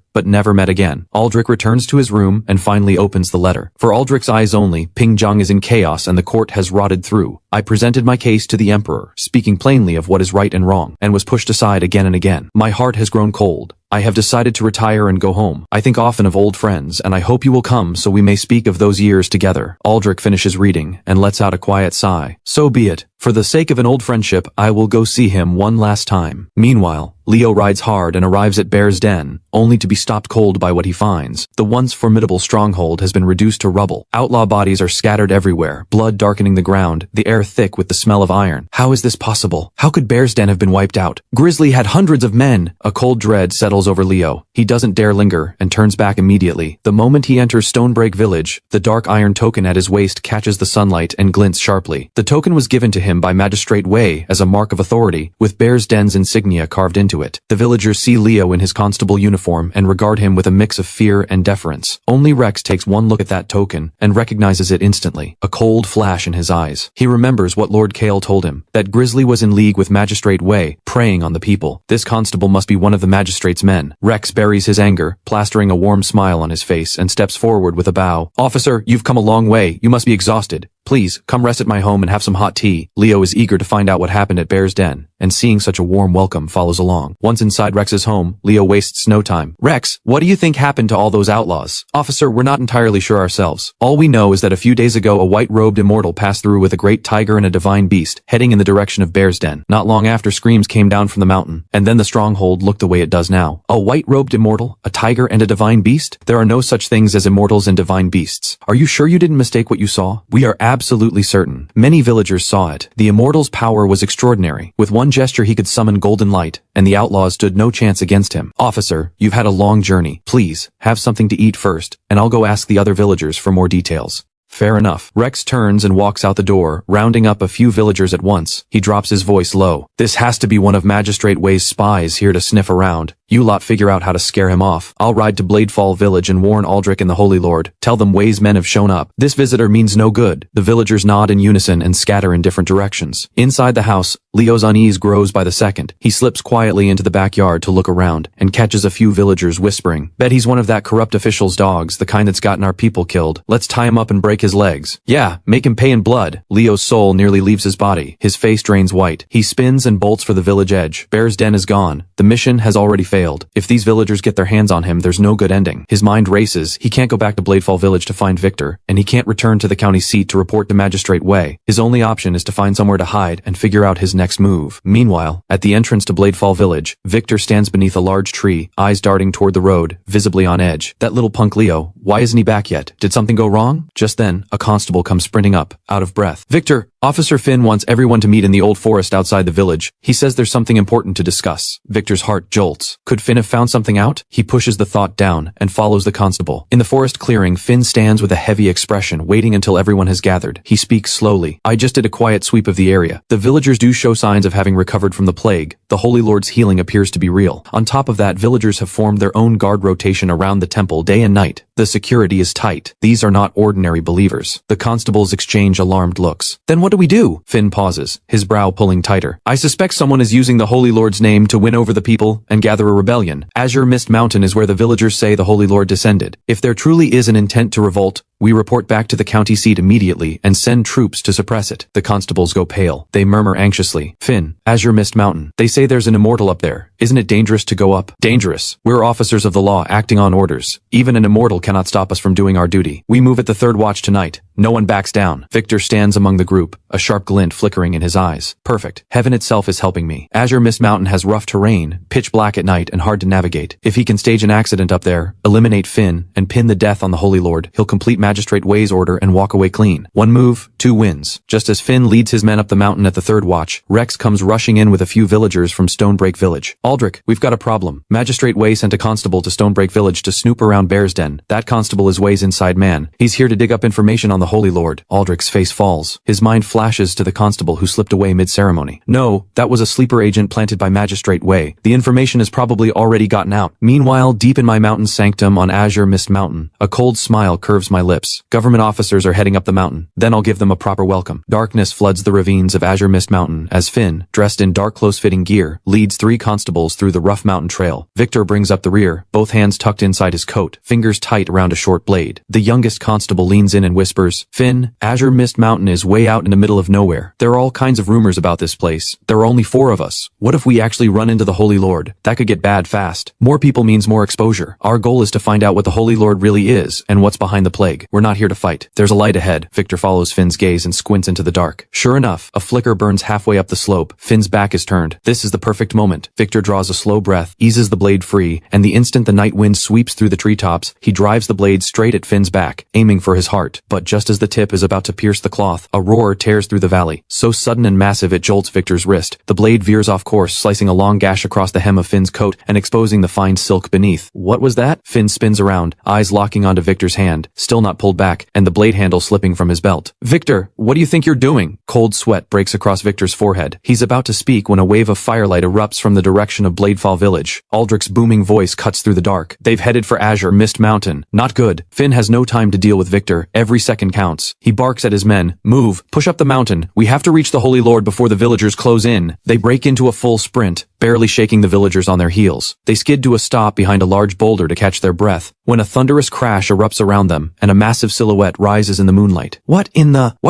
but never met again. Aldrich returns to his room and finally opens the letter. For Aldrich's eyes only, Pingjiang is in chaos and the court has rotted through. I presented my case to the emperor, speaking plainly of what is right and wrong, and was pushed aside again and again. My heart has grown cold. I have decided to retire and go home. I think often of old friends, and I hope you will come so we may speak of those years together. Aldrich finishes reading and lets out a quiet sigh. So be it. For the sake of an old friendship, I will go see him one last time. Meanwhile, Leo rides hard and arrives at Bear's Den, only to be stopped cold by what he finds. The once formidable stronghold has been reduced to rubble. Outlaw bodies are scattered everywhere, blood darkening the ground, the air thick with the smell of iron. How is this possible? How could Bear's Den have been wiped out? Grizzly had hundreds of men. A cold dread settles over Leo. He doesn't dare linger and turns back immediately. The moment he enters Stonebreak Village, the dark iron token at his waist catches the sunlight and glints sharply. The token was given to him by Magistrate Wei as a mark of authority, with Bear's Den's insignia carved into it. The villagers see Leo in his constable uniform and regard him with a mix of fear and deference. Only Rex takes one look at that token and recognizes it instantly, a cold flash in his eyes. He remembers what Lord Kale told him, that Grizzly was in league with Magistrate Wei, preying on the people. This constable must be one of the magistrate's men. Rex buries his anger, plastering a warm smile on his face, and steps forward with a bow. Officer, you've come a long way. You must be exhausted. Please, come rest at my home and have some hot tea. Leo is eager to find out what happened at Bear's Den, and seeing such a warm welcome follows along. Once inside Rex's home, Leo wastes no time. Rex, what do you think happened to all those outlaws? Officer, we're not entirely sure ourselves. All we know is that a few days ago a white-robed immortal passed through with a great tiger and a divine beast, heading in the direction of Bear's Den. Not long after, screams came down from the mountain, and then the stronghold looked the way it does now. A white-robed immortal, a tiger, and a divine beast? There are no such things as immortals and divine beasts. Are you sure you didn't mistake what you saw? We are absolutely certain. Many villagers saw it. The immortal's power was extraordinary. With one gesture he could summon golden light, and the outlaws stood no chance against him. Officer, you've had a long journey. Please, have something to eat first, and I'll go ask the other villagers for more details. Fair enough. Rex turns and walks out the door, rounding up a few villagers at once. He drops his voice low. This has to be one of Magistrate Wei's spies here to sniff around. You lot figure out how to scare him off. I'll ride to Bladefall Village and warn Aldrich and the Holy Lord. Tell them Wei's men have shown up. This visitor means no good. The villagers nod in unison and scatter in different directions. Inside the house, Leo's unease grows by the second. He slips quietly into the backyard to look around, and catches a few villagers whispering. Bet he's one of that corrupt official's dogs, the kind that's gotten our people killed. Let's tie him up and break his legs. Yeah, make him pay in blood. Leo's soul nearly leaves his body. His face drains white. He spins and bolts for the village edge. Bear's Den is gone. The mission has already failed. If these villagers get their hands on him, there's no good ending. His mind races. He can't go back to Bladefall Village to find Victor, and he can't return to the county seat to report to Magistrate Wei. His only option is to find somewhere to hide and figure out his next move. Meanwhile, at the entrance to Bladefall Village, Victor stands beneath a large tree, eyes darting toward the road, visibly on edge. That little punk Leo, why isn't he back yet? Did something go wrong? Just then, a constable comes sprinting up, out of breath. Victor! Officer Finn wants everyone to meet in the old forest outside the village. He says there's something important to discuss. Victor's heart jolts. Could Finn have found something out? He pushes the thought down and follows the constable. In the forest clearing, Finn stands with a heavy expression, waiting until everyone has gathered. He speaks slowly. I just did a quiet sweep of the area. The villagers do show signs of having recovered from the plague. The Holy Lord's healing appears to be real. On top of that, villagers have formed their own guard rotation around the temple day and night. The security is tight. These are not ordinary believers. The constables exchange alarmed looks. Then what do we do? Finn pauses, his brow pulling tighter. I suspect someone is using the Holy Lord's name to win over the people and gather a rebellion. Azure Mist Mountain is where the villagers say the Holy Lord descended. If there truly is an intent to revolt, we report back to the county seat immediately and send troops to suppress it. The constables go pale. They murmur anxiously. Finn, Azure Mist Mountain. They say there's an Immortal up there. Isn't it dangerous to go up? Dangerous. We're officers of the law acting on orders. Even an Immortal cannot stop us from doing our duty. We move at the third watch tonight. No one backs down. Victor stands among the group, a sharp glint flickering in his eyes. Perfect. Heaven itself is helping me. Azure Mist Mountain has rough terrain, pitch black at night and hard to navigate. If he can stage an accident up there, eliminate Finn, and pin the death on the Holy Lord, he'll complete Magistrate Way's order and walk away clean. One move, 2 wins. Just as Finn leads his men up the mountain at the third watch, Rex comes rushing in with a few villagers from Stonebreak Village. Aldrich, we've got a problem. Magistrate Way sent a constable to Stonebreak Village to snoop around Bear's Den. That constable is Way's inside man. He's here to dig up information on the Holy Lord. Aldrich's face falls. His mind flashes to the constable who slipped away mid-ceremony. No, that was a sleeper agent planted by Magistrate Way. The information has probably already gotten out. Meanwhile, deep in my mountain sanctum on Azure Mist Mountain, a cold smile curves my lips. Government officers are heading up the mountain. Then I'll give them a proper welcome. Darkness floods the ravines of Azure Mist Mountain as Finn, dressed in dark close-fitting gear, leads 3 constables through the rough mountain trail. Victor brings up the rear, both hands tucked inside his coat, fingers tight around a short blade. The youngest constable leans in and whispers, Finn, Azure Mist Mountain is way out in the middle of nowhere. There are all kinds of rumors about this place. There are only 4 of us. What if we actually run into the Holy Lord? That could get bad fast. More people means more exposure. Our goal is to find out what the Holy Lord really is and what's behind the plague. We're not here to fight. There's a light ahead. Victor follows Finn's gaze and squints into the dark. Sure enough, a flicker burns halfway up the slope. Finn's back is turned. This is the perfect moment. Victor draws a slow breath, eases the blade free, and the instant the night wind sweeps through the treetops, he drives the blade straight at Finn's back, aiming for his heart. But just as the tip is about to pierce the cloth, a roar tears through the valley. So sudden and massive it jolts Victor's wrist. The blade veers off course, slicing a long gash across the hem of Finn's coat and exposing the fine silk beneath. What was that? Finn spins around, eyes locking onto Victor's hand, still not pulled back, and the blade handle slipping from his belt. Victor, what do you think you're doing? Cold sweat breaks across Victor's forehead. He's about to speak when a wave of firelight erupts from the direction of Bladefall Village. Aldrich's booming voice cuts through the dark. They've headed for Azure Mist Mountain. Not good. Finn has no time to deal with Victor. Every second counts. He barks at his men. Move. Push up the mountain. We have to reach the Holy Lord before the villagers close in. They break into a full sprint, barely shaking the villagers on their heels. They skid to a stop behind a large boulder to catch their breath, when a thunderous crash erupts around them, and a massive silhouette rises in the moonlight. What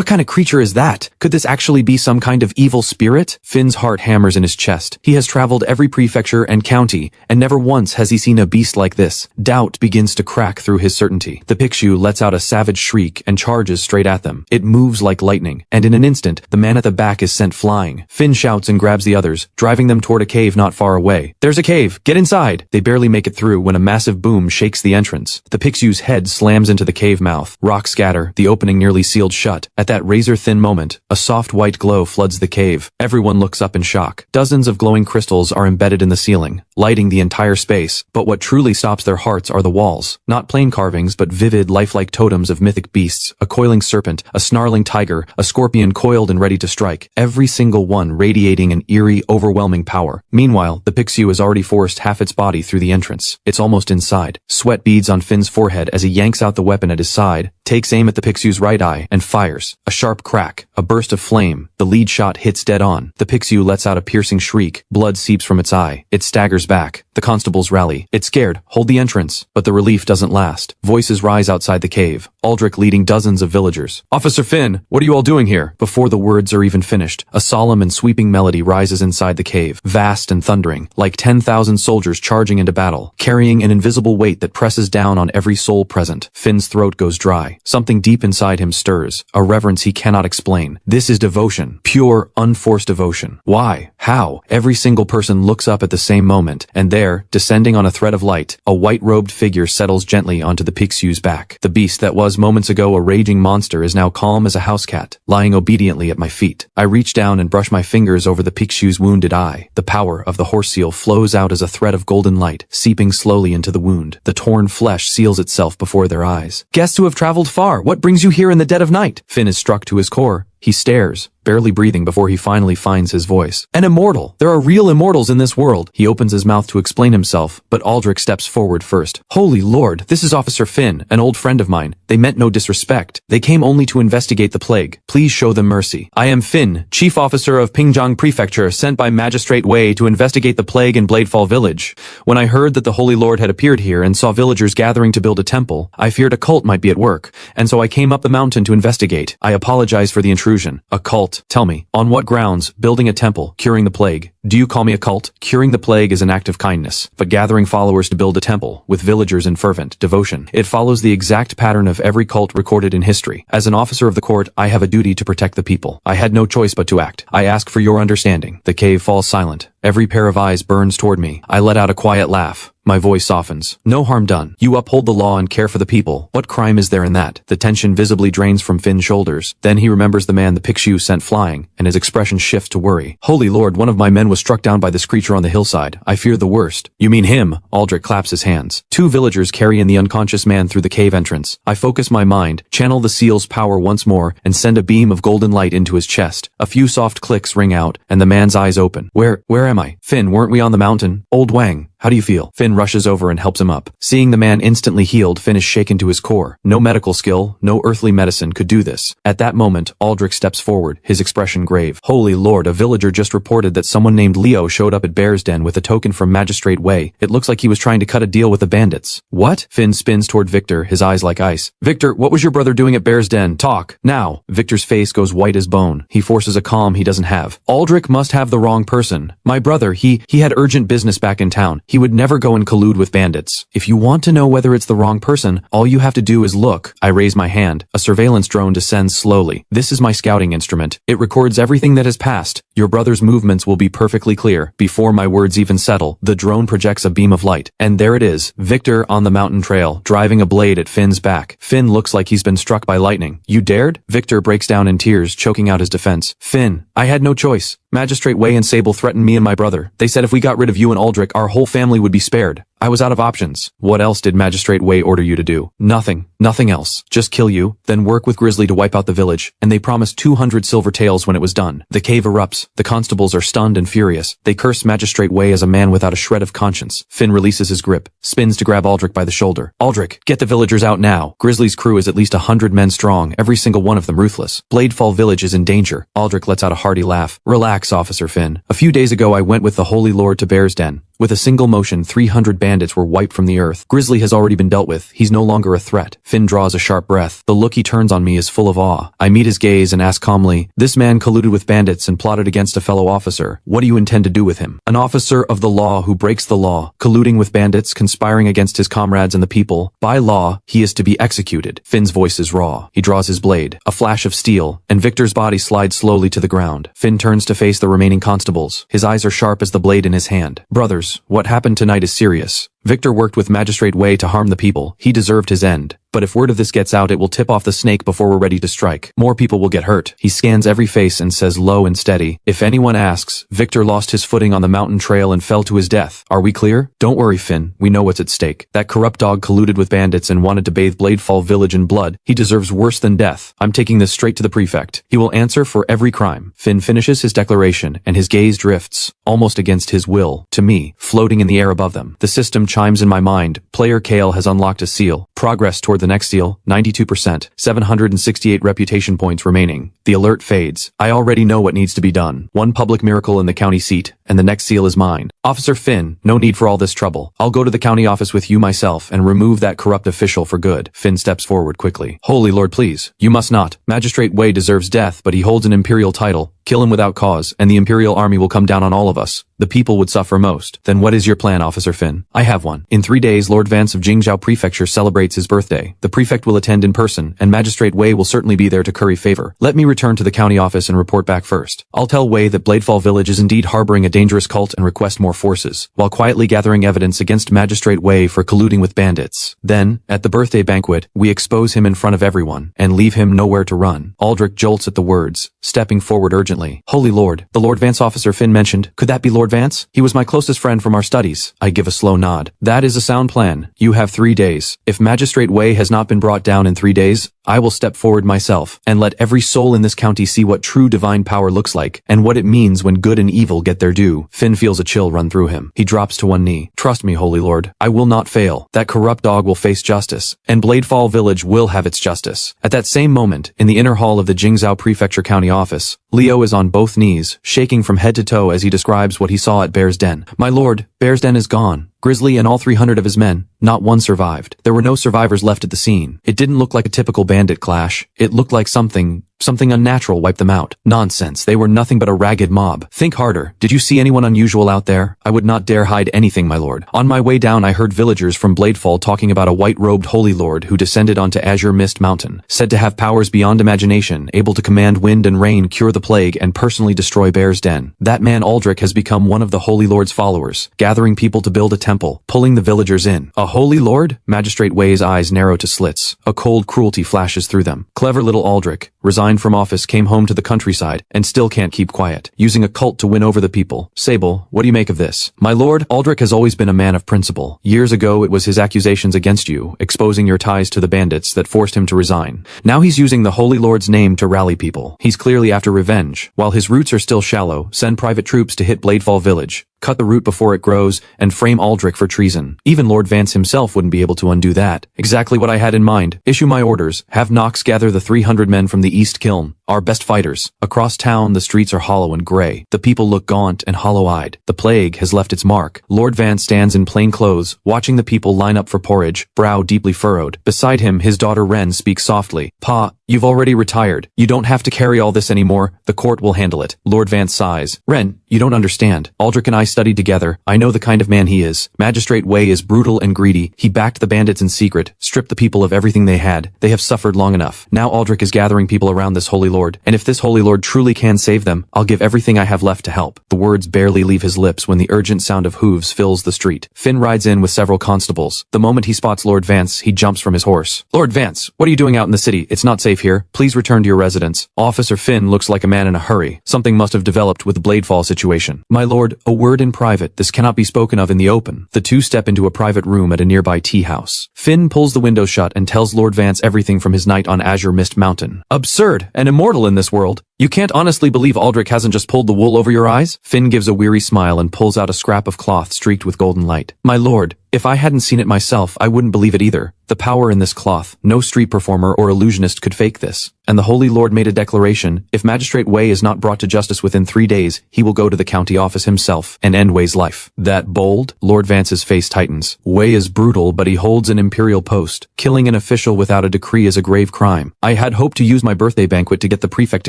kind of creature is that? Could this actually be some kind of evil spirit? Finn's heart hammers in his chest. He has traveled every prefecture and county, and never once has he seen a beast like this. Doubt begins to crack through his certainty. The Pixiu lets out a savage shriek and charges straight at them. It moves like lightning, and in an instant, the man at the back is sent flying. Finn shouts and grabs the others, driving them toward a cave not far away. There's a cave! Get inside! They barely make it through when a massive boom shakes the entrance. The Pixiu's head slams into the cave mouth. Rocks scatter, the opening nearly sealed shut. At that razor-thin moment, a soft white glow floods the cave. Everyone looks up in shock. Dozens of glowing crystals are embedded in the ceiling, lighting the entire space. But what truly stops their hearts are the walls. Not plain carvings, but vivid, lifelike totems of mythic beasts. A coiling serpent, a snarling tiger, a scorpion coiled and ready to strike. Every single one radiating an eerie, overwhelming power. Meanwhile, the Pixiu has already forced half its body through the entrance. It's almost inside. Sweat beads on Finn's forehead as he yanks out the weapon at his side, takes aim at the Pixiu's right eye, and fires. A sharp crack, a burst of flame. The lead shot hits dead on. The Pixiu lets out a piercing shriek. Blood seeps from its eye. It staggers back. The constables rally. It's scared. Hold the entrance. But the relief doesn't last. Voices rise outside the cave. Aldrich leading dozens of villagers. Officer Finn, what are you all doing here? Before the words are even finished, a solemn and sweeping melody rises inside the cave, vast and thundering, like 10,000 soldiers charging into battle, carrying an invisible weight that presses down on every soul present. Finn's throat goes dry. Something deep inside him stirs, a reverence he cannot explain. This is devotion, pure, unforced devotion. Why? How? Every single person looks up at the same moment, and there, descending on a thread of light, a white-robed figure settles gently onto the Pixiu's back. The beast that was moments ago a raging monster is now calm as a house cat, lying obediently at my feet. I reach down and brush my fingers over the Pixiu's wounded eye. The power of the horse seal flows out as a thread of golden light, seeping slowly into the wound. The torn flesh seals itself before their eyes. Guests who have traveled far, what brings you here in the dead of night? Finn is struck to his core. He stares, barely breathing before he finally finds his voice. An immortal! There are real immortals in this world! He opens his mouth to explain himself, but Aldrich steps forward first. Holy Lord, this is Officer Finn, an old friend of mine. They meant no disrespect. They came only to investigate the plague. Please show them mercy. I am Finn, Chief Officer of Pingjiang Prefecture, sent by Magistrate Wei to investigate the plague in Bladefall Village. When I heard that the Holy Lord had appeared here and saw villagers gathering to build a temple, I feared a cult might be at work, and so I came up the mountain to investigate. I apologize for the intrusion. A cult. Tell me, on what grounds, building a temple, curing the plague? Do you call me a cult? Curing the plague is an act of kindness, but gathering followers to build a temple, with villagers in fervent devotion, it follows the exact pattern of every cult recorded in history. As an officer of the court, I have a duty to protect the people. I had no choice but to act. I ask for your understanding. The cave falls silent. Every pair of eyes burns toward me. I let out a quiet laugh. My voice softens. No harm done. You uphold the law and care for the people. What crime is there in that? The tension visibly drains from Finn's shoulders. Then he remembers the man the Pixiu sent flying, and his expression shifts to worry. Holy Lord, one of my men was struck down by this creature on the hillside. I fear the worst. You mean him? Aldrich claps his hands. 2 villagers carry in the unconscious man through the cave entrance. I focus my mind, channel the seal's power once more, and send a beam of golden light into his chest. A few soft clicks ring out, and the man's eyes open. Where am I? Finn, weren't we on the mountain? Old Wang. How do you feel? Finn rushes over and helps him up. Seeing the man instantly healed, Finn is shaken to his core. No medical skill, no earthly medicine could do this. At that moment, Aldrich steps forward, his expression grave. Holy Lord, a villager just reported that someone named Leo showed up at Bear's Den with a token from Magistrate Wei. It looks like he was trying to cut a deal with the bandits. What? Finn spins toward Victor, his eyes like ice. Victor, what was your brother doing at Bear's Den? Talk. Now. Victor's face goes white as bone. He forces a calm he doesn't have. Aldrich must have the wrong person. My brother, he had urgent business back in town. He would never go and collude with bandits. If you want to know whether it's the wrong person, all you have to do is look. I raise my hand. A surveillance drone descends slowly. This is my scouting instrument. It records everything that has passed. Your brother's movements will be perfectly clear. Before my words even settle, the drone projects a beam of light. And there it is, Victor on the mountain trail, driving a blade at Finn's back. Finn looks like he's been struck by lightning. You dared? Victor breaks down in tears, choking out his defense. Finn, I had no choice. Magistrate Wei and Sable threatened me and my brother. They said if we got rid of you and Aldrich, our whole family would be spared. I was out of options. What else did Magistrate Wei order you to do? Nothing. Nothing else. Just kill you, then work with Grizzly to wipe out the village, and they promised 200 silver taels when it was done. The cave erupts. The constables are stunned and furious. They curse Magistrate Wei as a man without a shred of conscience. Finn releases his grip, spins to grab Aldrich by the shoulder. Aldrich, get the villagers out now. Grizzly's crew is at least 100 men strong, every single one of them ruthless. Bladefall Village is in danger. Aldrich lets out a hearty laugh. Relax, Officer Finn. A few days ago I went with the Holy Lord to Bear's Den. With a single motion, 300 bandits were wiped from the earth. Grizzly has already been dealt with. He's no longer a threat. Finn draws a sharp breath. The look he turns on me is full of awe. I meet his gaze and ask calmly, this man colluded with bandits and plotted against a fellow officer. What do you intend to do with him? An officer of the law who breaks the law, colluding with bandits, conspiring against his comrades and the people. By law, he is to be executed. Finn's voice is raw. He draws his blade. A flash of steel, and Victor's body slides slowly to the ground. Finn turns to face the remaining constables. His eyes are sharp as the blade in his hand. Brothers, what happened tonight is serious. Victor worked with Magistrate Wei to harm the people. He deserved his end. But if word of this gets out, it will tip off the snake before we're ready to strike. More people will get hurt. He scans every face and says low and steady, if anyone asks, Victor lost his footing on the mountain trail and fell to his death. Are we clear? Don't worry, Finn. We know what's at stake. That corrupt dog colluded with bandits and wanted to bathe Bladefall Village in blood. He deserves worse than death. I'm taking this straight to the prefect. He will answer for every crime. Finn finishes his declaration, and his gaze drifts, almost against his will, to me, floating in the air above them. The system chimes in my mind. Player Kale has unlocked a seal. Progress toward the next seal, 92%. 768 reputation points remaining. The alert fades. I already know what needs to be done. One public miracle in the county seat, and the next seal is mine. Officer Finn, no need for all this trouble. I'll go to the county office with you myself and remove that corrupt official for good. Finn steps forward quickly. Holy Lord, please. You must not. Magistrate Wei deserves death, but he holds an imperial title. Kill him without cause, and the Imperial Army will come down on all of us. The people would suffer most. Then what is your plan, Officer Finn? I have one. In 3 days, Lord Vance of Jingzhou Prefecture celebrates his birthday. The prefect will attend in person, and Magistrate Wei will certainly be there to curry favor. Let me return to the county office and report back first. I'll tell Wei that Bladefall Village is indeed harboring a dangerous cult and request more forces, while quietly gathering evidence against Magistrate Wei for colluding with bandits. Then, at the birthday banquet, we expose him in front of everyone, and leave him nowhere to run. Aldrich jolts at the words, stepping forward urgently. Holy Lord, the Lord Vance Officer Finn mentioned, could that be Lord Vance? He was my closest friend from our studies. I give a slow nod. That is a sound plan. You have 3 days. If Magistrate Wei has not been brought down in 3 days, I will step forward myself, and let every soul in this county see what true divine power looks like, and what it means when good and evil get their due. Finn feels a chill run through him. He drops to one knee. Trust me, Holy Lord, I will not fail. That corrupt dog will face justice, and Bladefall Village will have its justice. At that same moment, in the inner hall of the Jingzhou Prefecture County office, Leo is on both knees, shaking from head to toe as he describes what he saw at Bear's Den. My lord, Bear's Den is gone. Grizzly and all 300 of his men, not one survived. There were no survivors left at the scene. It didn't look like a typical bandit clash. It looked like something unnatural wiped them out. Nonsense, they were nothing but a ragged mob. Think harder. Did you see anyone unusual out there? I would not dare hide anything, my lord. On my way down I heard villagers from Bladefall talking about a white-robed holy lord who descended onto Azure Mist Mountain, said to have powers beyond imagination, able to command wind and rain, cure the plague, and personally destroy Bear's Den. That man Aldrich has become one of the holy lord's followers, gathering people to build a temple, pulling the villagers in. A holy lord? Magistrate Wei's eyes narrow to slits. A cold cruelty flashes through them. Clever little Aldrich, resigned from office, came home to the countryside, and still can't keep quiet, using a cult to win over the people. Sable, what do you make of this? My lord, Aldrich has always been a man of principle. Years ago it was his accusations against you, exposing your ties to the bandits, that forced him to resign. Now he's using the holy lord's name to rally people. He's clearly after revenge. While his roots are still shallow, send private troops to hit Bladefall Village, cut the root before it grows, and frame Aldrich for treason. Even Lord Vance himself wouldn't be able to undo that. Exactly what I had in mind. Issue my orders. Have Knox gather the 300 men from the East Kiln, our best fighters. Across town, the streets are hollow and gray. The people look gaunt and hollow-eyed. The plague has left its mark. Lord Vance stands in plain clothes, watching the people line up for porridge, brow deeply furrowed. Beside him, his daughter Ren speaks softly. Pa, you've already retired. You don't have to carry all this anymore. The court will handle it. Lord Vance sighs. Ren, you don't understand. Aldrich and I studied together. I know the kind of man he is. Magistrate Wei is brutal and greedy. He backed the bandits in secret, stripped the people of everything they had. They have suffered long enough. Now Aldrich is gathering people around this holy lord, and if this holy lord truly can save them, I'll give everything I have left to help. The words barely leave his lips when the urgent sound of hooves fills the street. Finn rides in with several constables. The moment he spots Lord Vance, he jumps from his horse. Lord Vance, what are you doing out in the city? It's not safe here. Please return to your residence. Officer Finn looks like a man in a hurry. Something must have developed with the Bladefall situation. My lord, a word in private. This cannot be spoken of in the open. The two step into a private room at a nearby tea house. Finn pulls the window shut and tells Lord Vance everything from his night on Azure Mist Mountain. Absurd and immortal in this world. You can't honestly believe Aldrich hasn't just pulled the wool over your eyes? Finn gives a weary smile and pulls out a scrap of cloth streaked with golden light. My lord, if I hadn't seen it myself, I wouldn't believe it either. The power in this cloth, no street performer or illusionist could fake this. And the Holy Lord made a declaration, if Magistrate Wei is not brought to justice within 3 days, he will go to the county office himself and end Wei's life. That bold? Lord Vance's face tightens. Wei is brutal, but he holds an imperial post. Killing an official without a decree is a grave crime. I had hoped to use my birthday banquet to get the prefect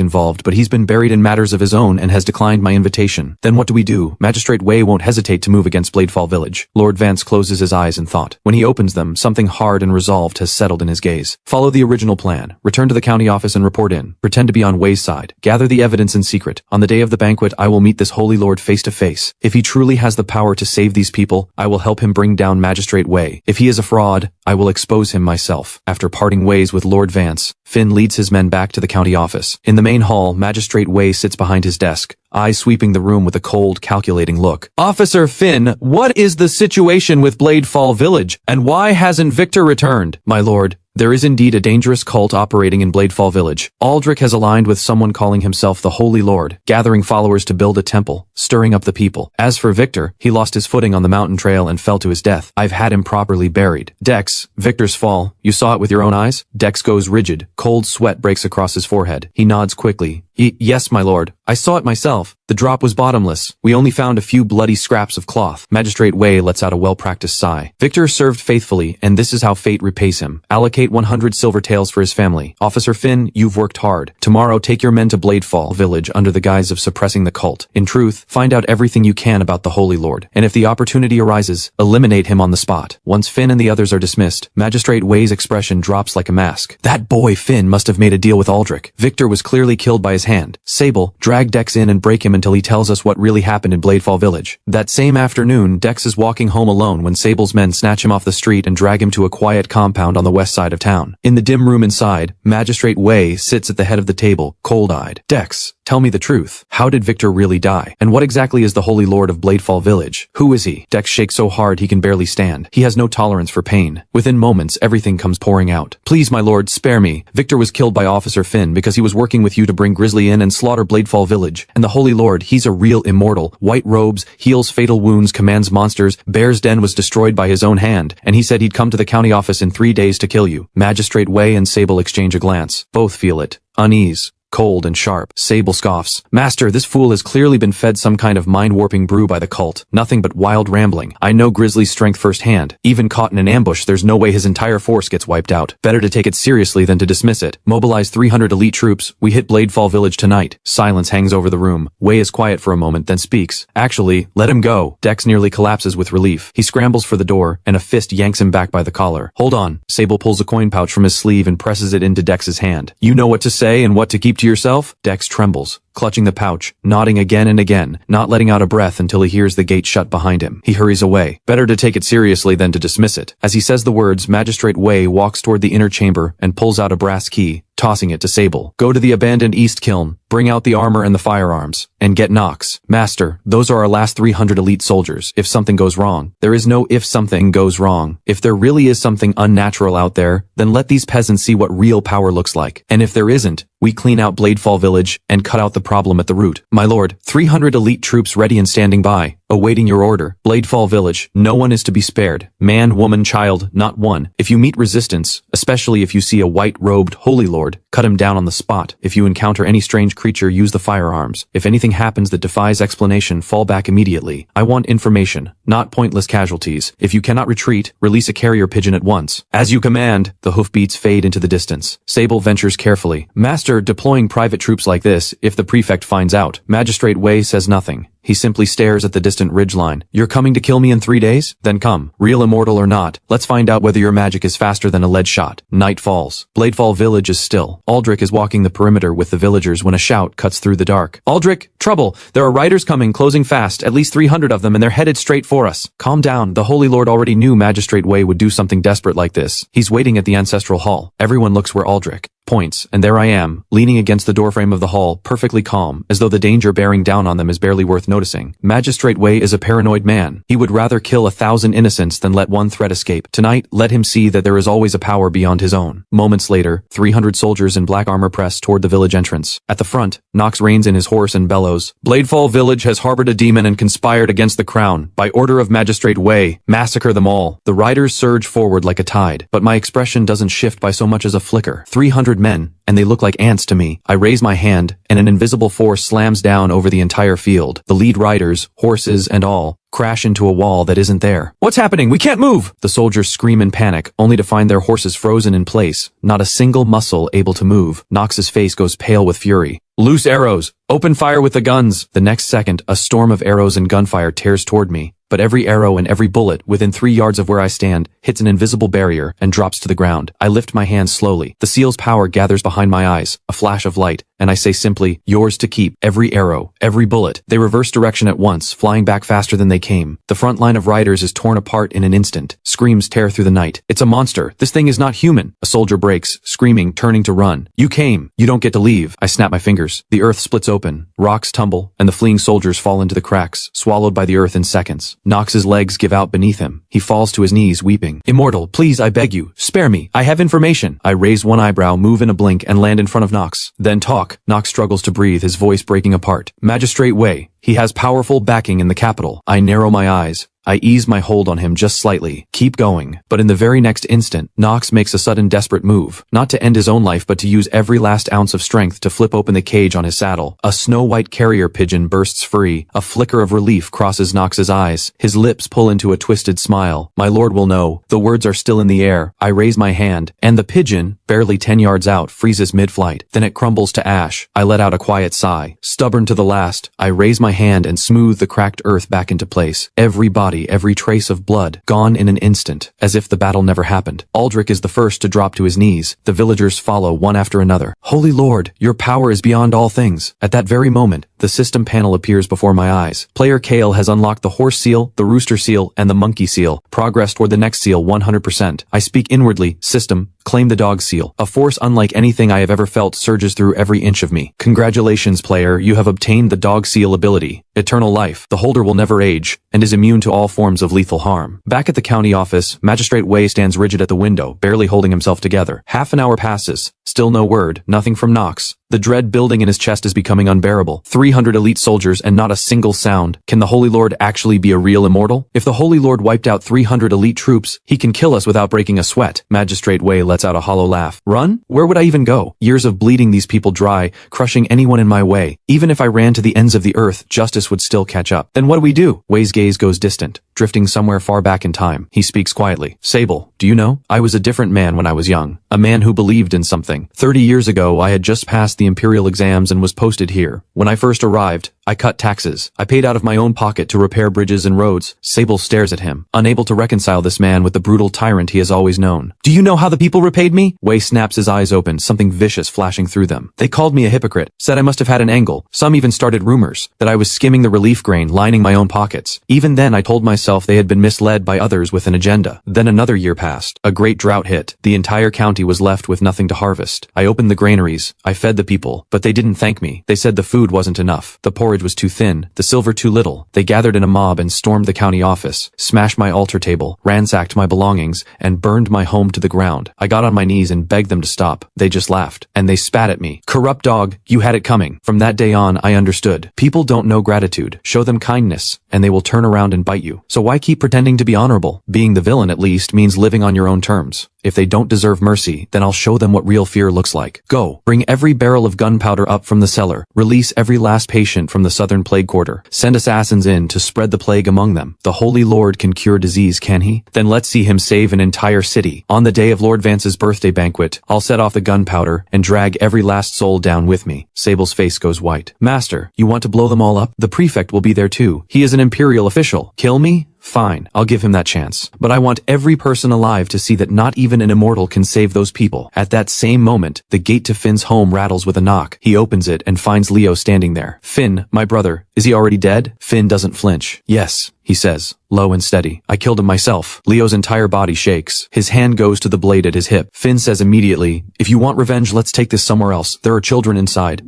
involved, but he's been buried in matters of his own and has declined my invitation. Then what do we do? Magistrate Wei won't hesitate to move against Bladefall Village. Lord Vance closes his eyes in thought. When he opens them, something hard and resolved has settled in his gaze. Follow the original plan. Return to the county office and report in. Pretend to be on Wei's side. Gather the evidence in secret. On the day of the banquet, I will meet this holy lord face to face. If he truly has the power to save these people, I will help him bring down Magistrate Wei. If he is a fraud, I will expose him myself. After parting ways with Lord Vance, Finn leads his men back to the county office. In the main hall, Magistrate Wei sits behind his desk, eyes sweeping the room with a cold, calculating look. Officer Finn, what is the situation with Bladefall Village, and why hasn't Victor returned? My lord, there is indeed a dangerous cult operating in Bladefall Village. Aldrich has aligned with someone calling himself the Holy Lord, gathering followers to build a temple, stirring up the people. As for Victor, he lost his footing on the mountain trail and fell to his death. I've had him properly buried. Dex, Victor's fall. You saw it with your own eyes? Dex goes rigid. Cold sweat breaks across his forehead. He nods quickly. Yes, my lord. I saw it myself. The drop was bottomless. We only found a few bloody scraps of cloth. Magistrate Wei lets out a well-practiced sigh. Victor served faithfully, and this is how fate repays him. Allocate 100 silver taels for his family. Officer Finn, you've worked hard. Tomorrow, take your men to Bladefall Village under the guise of suppressing the cult. In truth, find out everything you can about the Holy Lord, and if the opportunity arises, eliminate him on the spot. Once Finn and the others are dismissed, Magistrate Wei's expression drops like a mask. That boy Finn must have made a deal with Aldrich. Victor was clearly killed by his hand. Sable, drag drag Dex in and break him until he tells us what really happened in Bladefall Village. That same afternoon, Dex is walking home alone when Sable's men snatch him off the street and drag him to a quiet compound on the west side of town. In the dim room inside, Magistrate Wei sits at the head of the table, cold-eyed. Dex, tell me the truth. How did Victor really die? And what exactly is the Holy Lord of Bladefall Village? Who is he? Dex shakes so hard he can barely stand. He has no tolerance for pain. Within moments, everything comes pouring out. Please, my lord, spare me. Victor was killed by Officer Finn because he was working with you to bring Grizzly in and slaughter Bladefall Village. And the Holy Lord, he's a real immortal. White robes, heals fatal wounds, commands monsters. Bear's Den was destroyed by his own hand, and he said he'd come to the county office in 3 days to kill you. Magistrate Wei and Sable exchange a glance. Both feel it. Unease. Cold and sharp. Sable scoffs. Master, this fool has clearly been fed some kind of mind-warping brew by the cult. Nothing but wild rambling. I know Grizzly's strength firsthand. Even caught in an ambush, there's no way his entire force gets wiped out. Better to take it seriously than to dismiss it. Mobilize 300 elite troops. We hit Bladefall Village tonight. Silence hangs over the room. Wei is quiet for a moment, then speaks. Actually, let him go. Dex nearly collapses with relief. He scrambles for the door, and a fist yanks him back by the collar. Hold on. Sable pulls a coin pouch from his sleeve and presses it into Dex's hand. You know what to say and what to keep to yourself? Dex trembles, clutching the pouch, nodding again and again, not letting out a breath until he hears the gate shut behind him. He hurries away. Better to take it seriously than to dismiss it. As he says the words, Magistrate Wei walks toward the inner chamber and pulls out a brass key, tossing it to Sable. Go to the abandoned East Kiln, bring out the armor and the firearms, and get Nox. Master, those are our last 300 elite soldiers. If something goes wrong, there is no if something goes wrong. If there really is something unnatural out there, then let these peasants see what real power looks like. And if there isn't, we clean out Bladefall Village and cut out the problem at the root. My lord, 300 elite troops ready and standing by, awaiting your order. Bladefall Village, no one is to be spared. Man, woman, child, not one. If you meet resistance, especially if you see a white-robed holy lord, cut him down on the spot. If you encounter any strange creature, use the firearms. If anything happens that defies explanation, fall back immediately. I want information, not pointless casualties. If you cannot retreat, release a carrier pigeon at once. As you command. The hoofbeats fade into the distance. Sable ventures carefully. Master, deploying private troops like this, if the prefect finds out. Magistrate Wei says nothing. He simply stares at the distant ridgeline. You're coming to kill me in 3 days? Then come. Real immortal or not, let's find out whether your magic is faster than a lead shot. Night falls. Bladefall Village is still. Aldrich is walking the perimeter with the villagers when a shout cuts through the dark. Aldrich, trouble! There are riders coming, closing fast, at least 300 of them, and they're headed straight for us. Calm down. The Holy Lord already knew Magistrate Wei would do something desperate like this. He's waiting at the ancestral hall. Everyone looks where Aldrich points, and there I am, leaning against the doorframe of the hall, perfectly calm, as though the danger bearing down on them is barely worth noticing. Magistrate Wei is a paranoid man. He would rather kill 1,000 innocents than let one threat escape. Tonight, let him see that there is always a power beyond his own. Moments later, 300 soldiers in black armor press toward the village entrance. At the front, Nox reins in his horse and bellows. Bladefall Village has harbored a demon and conspired against the crown. By order of Magistrate Wei, massacre them all. The riders surge forward like a tide, but my expression doesn't shift by so much as a flicker. 300 men, and they look like ants to me. I raise my hand, and an invisible force slams down over the entire field. The lead riders, horses and all, crash into a wall that isn't there. What's happening? We can't move! The soldiers scream in panic, only to find their horses frozen in place, not a single muscle able to move. Nox's face goes pale with fury. Loose arrows! Open fire with the guns! The next second, a storm of arrows and gunfire tears toward me. But every arrow and every bullet, within 3 yards of where I stand, hits an invisible barrier and drops to the ground. I lift my hands slowly. The seal's power gathers behind my eyes, a flash of light, and I say simply, yours to keep. Every arrow, every bullet. They reverse direction at once, flying back faster than they came. The front line of riders is torn apart in an instant. Screams tear through the night. It's a monster. This thing is not human. A soldier breaks, screaming, turning to run. You came. You don't get to leave. I snap my fingers. The earth splits open. Rocks tumble, and the fleeing soldiers fall into the cracks, swallowed by the earth in seconds. Nox's legs give out beneath him. He falls to his knees, weeping. Immortal, please, I beg you, spare me. I have information. I raise one eyebrow, move in a blink, and land in front of Nox. Then talk. Nox struggles to breathe, his voice breaking apart. Magistrate Wei. He has powerful backing in the capital. I narrow my eyes. I ease my hold on him just slightly. Keep going. But in the very next instant, Nox makes a sudden desperate move. Not to end his own life, but to use every last ounce of strength to flip open the cage on his saddle. A snow-white carrier pigeon bursts free. A flicker of relief crosses Nox's eyes. His lips pull into a twisted smile. My lord will know. The words are still in the air. I raise my hand, and the pigeon, barely 10 yards out, freezes mid-flight. Then it crumbles to ash. I let out a quiet sigh. Stubborn to the last, I raise my hand and smooth the cracked earth back into place. Every body body, every trace of blood gone in an instant, as if the battle never happened. Aldrich is the first to drop to his knees. The villagers follow one after another. Holy Lord, your power is beyond all things. At that very moment, the system panel appears before my eyes. Player Kale has unlocked the horse seal, the rooster seal, and the monkey seal. Progress toward the next seal 100%. I speak inwardly. System, claim the dog seal. A force unlike anything I have ever felt surges through every inch of me. Congratulations, player, you have obtained the dog seal ability. Eternal life. The holder will never age, and is immune to all forms of lethal harm. Back at the county office, Magistrate Wei stands rigid at the window, barely holding himself together. Half an hour passes. Still no word, nothing from Knox. The dread building in his chest is becoming unbearable. 300 elite soldiers and not a single sound. Can the Holy Lord actually be a real immortal? If the Holy Lord wiped out 300 elite troops, he can kill us without breaking a sweat. Magistrate Wei lets out a hollow laugh. Run? Where would I even go? Years of bleeding these people dry, crushing anyone in my way. Even if I ran to the ends of the earth, justice would still catch up. Then what do we do? Wei's gaze goes distant, drifting somewhere far back in time. He speaks quietly. Sable, do you know? I was a different man when I was young. A man who believed in something. 30 years ago, I had just passed the Imperial exams and was posted here. When I first arrived, I cut taxes. I paid out of my own pocket to repair bridges and roads. Sable stares at him, unable to reconcile this man with the brutal tyrant he has always known. Do you know how the people repaid me? Wei snaps his eyes open, something vicious flashing through them. They called me a hypocrite, said I must have had an angle. Some even started rumors that I was skimming the relief grain, lining my own pockets. Even then I told myself they had been misled by others with an agenda. Then another year passed. A great drought hit. The entire county was left with nothing to harvest. I opened the granaries. I fed the people, but they didn't thank me. They said the food wasn't enough. The porridge was too thin, the silver too little. They gathered in a mob and stormed the county office, smashed my altar table, ransacked my belongings, and burned my home to the ground. I got on my knees and begged them to stop. They just laughed, and they spat at me. Corrupt dog, you had it coming. From that day on, I understood. People don't know gratitude. Show them kindness, and they will turn around and bite you. So why keep pretending to be honorable? Being the villain, at least, means living on your own terms. If they don't deserve mercy, then I'll show them what real fear looks like. Go, bring every barrel of gunpowder up from the cellar. Release every last patient from the southern plague quarter. Send assassins in to spread the plague among them. The Holy Lord can cure disease, can he? Then let's see him save an entire city. On the day of Lord Vance's birthday banquet, I'll set off the gunpowder and drag every last soul down with me. Sable's face goes white. Master, you want to blow them all up? The prefect will be there too. He is an imperial official. Kill me? Fine, I'll give him that chance. But I want every person alive to see that not even an immortal can save those people. At that same moment, the gate to Finn's home rattles with a knock. He opens it and finds Leo standing there. Finn, my brother, is he already dead? Finn doesn't flinch. Yes, he says, low and steady. I killed him myself. Leo's entire body shakes. His hand goes to the blade at his hip. Finn says immediately, if you want revenge, let's take this somewhere else. There are children inside.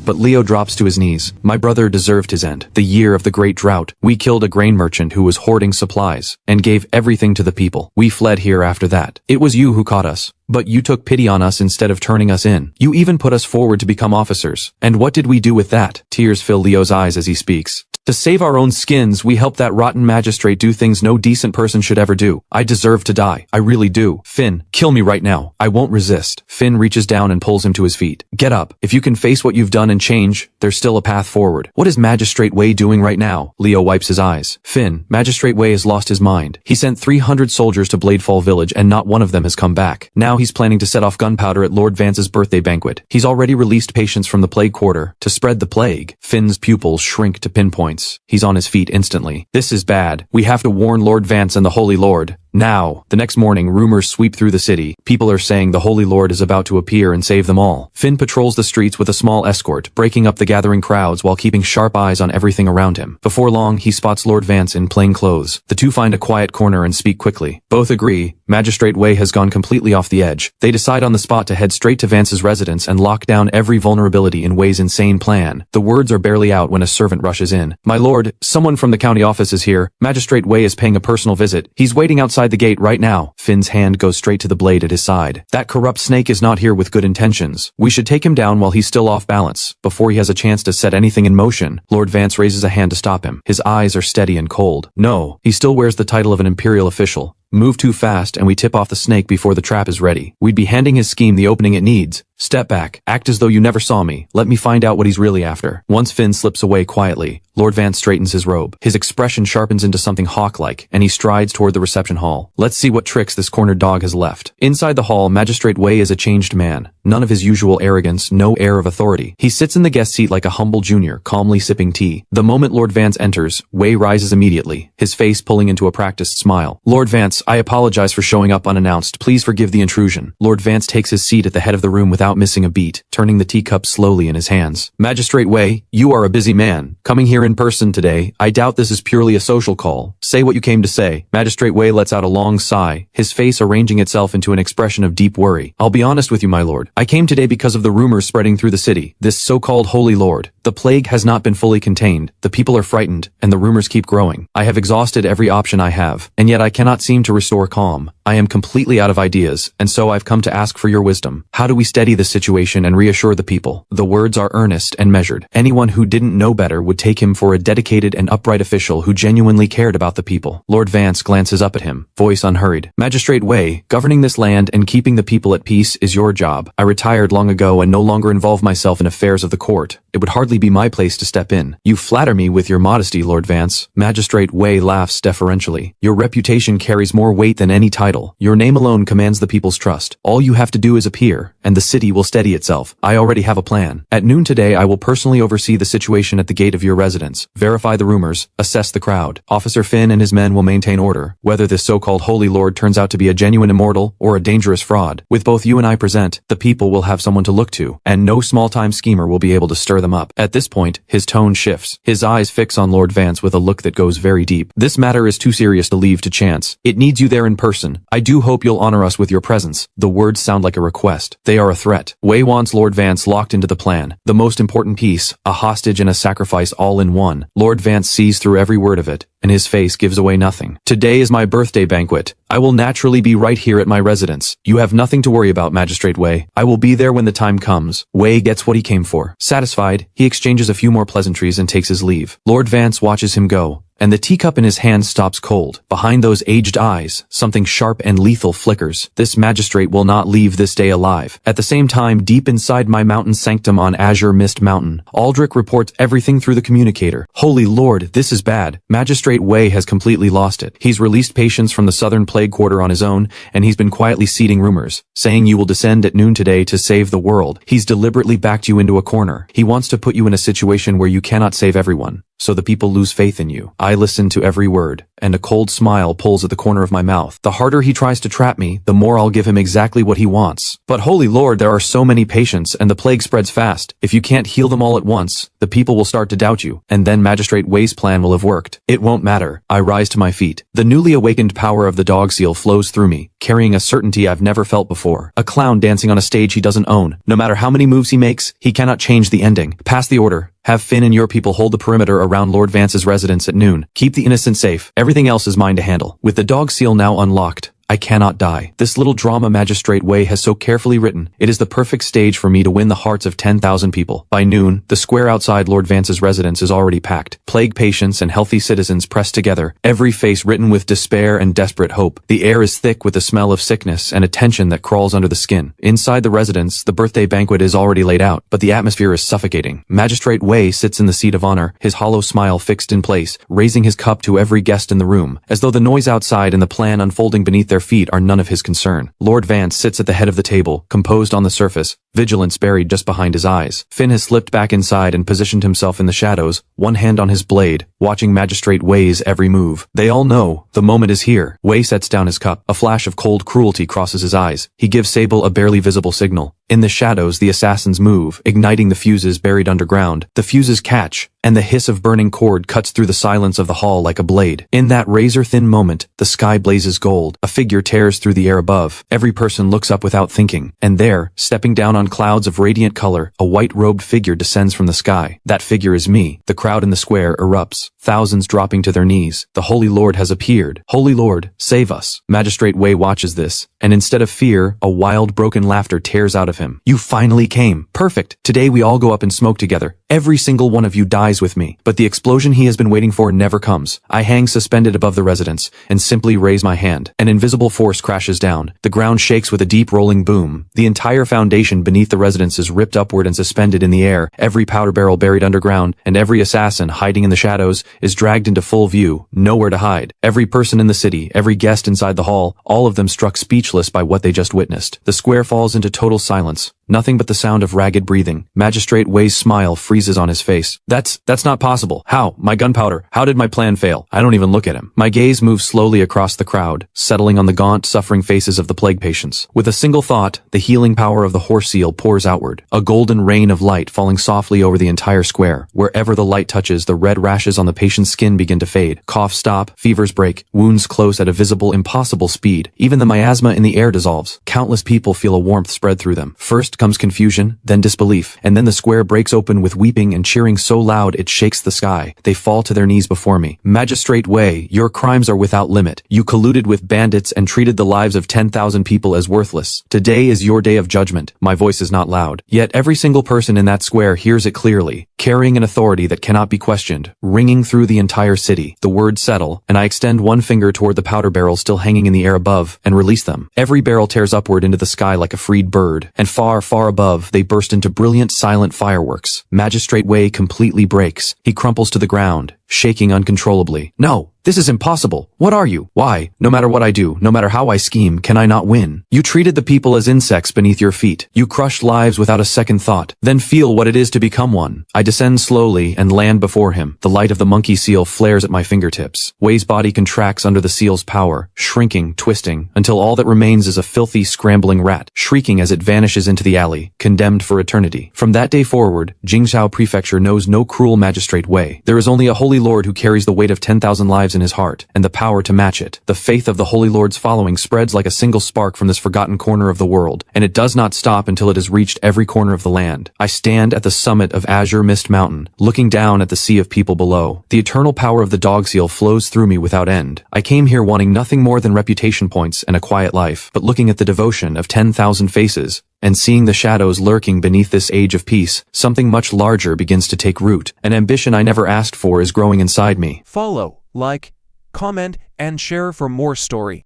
But Leo drops to his knees. My brother deserved his end. The year of the great drought. We killed a grain merchant who was hoarding supplies and gave everything to the people. We fled here after that. It was you who caught us. But you took pity on us instead of turning us in. You even put us forward to become officers. And what did we do with that? Tears fill Leo's eyes as he speaks. To save our own skins, we helped that rotten magistrate do things no decent person should ever do. I deserve to die. I really do. Finn, kill me right now. I won't resist. Finn reaches down and pulls him to his feet. Get up. If you can face what you've done and change, there's still a path forward. What is Magistrate Wei doing right now? Leo wipes his eyes. Finn, Magistrate Wei has lost his mind. He sent 300 soldiers to Bladefall village and not one of them has come back. Now he's planning to set off gunpowder at Lord Vance's birthday banquet. He's already released patients from the plague quarter to spread the plague. Finn's pupils shrink to pinpoints. He's on his feet instantly. This is bad. We have to warn Lord Vance and the Holy Lord. Now. The next morning, rumors sweep through the city. People are saying the Holy Lord is about to appear and save them all. Finn patrols the streets with a small escort, breaking up the gathering crowds while keeping sharp eyes on everything around him. Before long, he spots Lord Vance in plain clothes. The two find a quiet corner and speak quickly. Both agree. Magistrate Wei has gone completely off the edge. They decide on the spot to head straight to Vance's residence and lock down every vulnerability in Wei's insane plan. The words are barely out when a servant rushes in. My lord, someone from the county office is here. Magistrate Wei is paying a personal visit. He's waiting outside the gate right now. Finn's hand goes straight to the blade at his side. That corrupt snake is not here with good intentions. We should take him down while he's still off balance, before he has a chance to set anything in motion. Lord Vance raises a hand to stop him. His eyes are steady and cold. No, he still wears the title of an imperial official. Move too fast and we tip off the snake before the trap is ready. We'd be handing his scheme the opening it needs. Step back. Act as though you never saw me. Let me find out what he's really after. Once Finn slips away quietly, Lord Vance straightens his robe. His expression sharpens into something hawk-like, and he strides toward the reception hall. Let's see what tricks this cornered dog has left. Inside the hall, Magistrate Wei is a changed man. None of his usual arrogance, no air of authority. He sits in the guest seat like a humble junior, calmly sipping tea. The moment Lord Vance enters, Wei rises immediately, his face pulling into a practiced smile. Lord Vance, I apologize for showing up unannounced. Please forgive the intrusion. Lord Vance takes his seat at the head of the room without missing a beat, turning the teacup slowly in his hands. Magistrate Wei, you are a busy man. Coming here in person today, I doubt this is purely a social call. Say what you came to say. Magistrate Wei lets out a long sigh, his face arranging itself into an expression of deep worry. I'll be honest with you, my lord. I came today because of the rumors spreading through the city. This so-called holy lord. The plague has not been fully contained. The people are frightened, and the rumors keep growing. I have exhausted every option I have, and yet I cannot seem to restore calm. I am completely out of ideas, and so I've come to ask for your wisdom. How do we steady this situation and reassure the people? The words are earnest and measured. Anyone who didn't know better would take him for a dedicated and upright official who genuinely cared about the people. Lord Vance glances up at him, voice unhurried. Magistrate Wei, governing this land and keeping the people at peace is your job. I retired long ago and no longer involve myself in affairs of the court. It would hardly be my place to step in. You flatter me with your modesty, Lord Vance. Magistrate Wei laughs deferentially. Your reputation carries more weight than any title. Your name alone commands the people's trust. All you have to do is appear, and the city will steady itself. I already have a plan. At noon today, I will personally oversee the situation at the gate of your residence, verify the rumors, assess the crowd. Officer Finn and his men will maintain order. Whether this so-called holy lord turns out to be a genuine immortal or a dangerous fraud, with both you and I present, the people will have someone to look to, and no small-time schemer will be able to stir them up. At this point, his tone shifts. His eyes fix on Lord Vance with a look that goes very deep. This matter is too serious to leave to chance. It needs you there in person. I do hope you'll honor us with your presence. The words sound like a request. They are a threat. Wei wants Lord Vance locked into the plan. The most important piece, a hostage and a sacrifice all in one. Lord Vance sees through every word of it, and his face gives away nothing. Today is my birthday banquet. I will naturally be right here at my residence. You have nothing to worry about, Magistrate Wei. I will be there when the time comes. Wei gets what he came for. Satisfied, he exchanges a few more pleasantries and takes his leave. Lord Vance watches him go, and the teacup in his hand stops cold. Behind those aged eyes, something sharp and lethal flickers. This magistrate will not leave this day alive. At the same time, deep inside my mountain sanctum on Azure Mist Mountain, Aldrich reports everything through the communicator. Holy Lord, this is bad. Magistrate Wei has completely lost it. He's released patients from the southern plague quarter on his own, and he's been quietly seeding rumors, saying you will descend at noon today to save the world. He's deliberately backed you into a corner. He wants to put you in a situation where you cannot save everyone, so the people lose faith in you. I listen to every word, and a cold smile pulls at the corner of my mouth. The harder he tries to trap me, the more I'll give him exactly what he wants. But holy Lord, there are so many patients, and the plague spreads fast. If you can't heal them all at once, the people will start to doubt you, and then Magistrate Wei's plan will have worked. It won't matter. I rise to my feet. The newly awakened power of the dog seal flows through me, carrying a certainty I've never felt before. A clown dancing on a stage he doesn't own. No matter how many moves he makes, he cannot change the ending. Pass the order. Have Finn and your people hold the perimeter around Lord Vance's residence at noon. Keep the innocent safe. Everything else is mine to handle. With the dog seal now unlocked, I cannot die. This little drama Magistrate Wei has so carefully written, it is the perfect stage for me to win the hearts of 10,000 people. By noon, the square outside Lord Vance's residence is already packed. Plague patients and healthy citizens pressed together, every face written with despair and desperate hope. The air is thick with the smell of sickness and a tension that crawls under the skin. Inside the residence, the birthday banquet is already laid out, but the atmosphere is suffocating. Magistrate Wei sits in the seat of honor, his hollow smile fixed in place, raising his cup to every guest in the room, as though the noise outside and the plan unfolding beneath their feet are none of his concern. Lord Vance sits at the head of the table, composed on the surface, vigilance buried just behind his eyes. Finn has slipped back inside and positioned himself in the shadows, one hand on his blade, watching Magistrate Wei's every move. They all know, the moment is here. Wei sets down his cup. A flash of cold cruelty crosses his eyes. He gives Sable a barely visible signal. In the shadows, the assassins move, igniting the fuses buried underground. The fuses catch, and the hiss of burning cord cuts through the silence of the hall like a blade. In that razor-thin moment, the sky blazes gold. A figure tears through the air above. Every person looks up without thinking, and there, stepping down on clouds of radiant color, a white-robed figure descends from the sky. That figure is me. The crowd in the square erupts, thousands dropping to their knees. The Holy Lord has appeared. Holy Lord, save us. Magistrate Wei watches this, and instead of fear, a wild, broken laughter tears out of him. him. You finally came. Perfect. Today we all go up in smoke together. Every single one of you dies with me. But the explosion he has been waiting for never comes. I hang suspended above the residence and simply raise my hand. An invisible force crashes down. The ground shakes with a deep rolling boom. The entire foundation beneath the residence is ripped upward and suspended in the air. Every powder barrel buried underground and every assassin hiding in the shadows is dragged into full view. Nowhere to hide. Every person in the city, every guest inside the hall, all of them struck speechless by what they just witnessed. The square falls into total silence. Nothing but the sound of ragged breathing. Magistrate Wei's smile freezes on his face. That's not possible. How? My gunpowder. How did my plan fail? I don't even look at him. My gaze moves slowly across the crowd, settling on the gaunt, suffering faces of the plague patients. With a single thought, the healing power of the horse seal pours outward. A golden rain of light falling softly over the entire square. Wherever the light touches, the red rashes on the patient's skin begin to fade. Coughs stop, fevers break, wounds close at a visible, impossible speed. Even the miasma in the air dissolves. Countless people feel a warmth spread through them. First comes confusion, then disbelief, and then the square breaks open with weeping and cheering so loud it shakes the sky. They fall to their knees before me. Magistrate Wei, your crimes are without limit. You colluded with bandits and treated the lives of 10,000 people as worthless. Today is your day of judgment. My voice is not loud. Yet every single person in that square hears it clearly, carrying an authority that cannot be questioned, ringing through the entire city. The words settle, and I extend one finger toward the powder barrels still hanging in the air above, and release them. Every barrel tears upward into the sky like a freed bird, and far, far above, they burst into brilliant, silent fireworks. Magistrate Wei completely breaks. He crumples to the ground, shaking uncontrollably. No! This is impossible. What are you? Why? No matter what I do, no matter how I scheme, can I not win? You treated the people as insects beneath your feet. You crushed lives without a second thought. Then feel what it is to become one. I descend slowly and land before him. The light of the monkey seal flares at my fingertips. Wei's body contracts under the seal's power, shrinking, twisting, until all that remains is a filthy, scrambling rat, shrieking as it vanishes into the alley, condemned for eternity. From that day forward, Jingzhou Prefecture knows no cruel magistrate Wei. There is only a holy lord who carries the weight of 10,000 lives in his heart, and the power to match it. The faith of the Holy Lord's following spreads like a single spark from this forgotten corner of the world, and it does not stop until it has reached every corner of the land. I stand at the summit of Azure Mist Mountain, looking down at the sea of people below. The eternal power of the dog seal flows through me without end. I came here wanting nothing more than reputation points and a quiet life, but looking at the devotion of 10,000 faces, and seeing the shadows lurking beneath this age of peace, something much larger begins to take root. An ambition I never asked for is growing inside me. Follow, like, comment, and share for more story.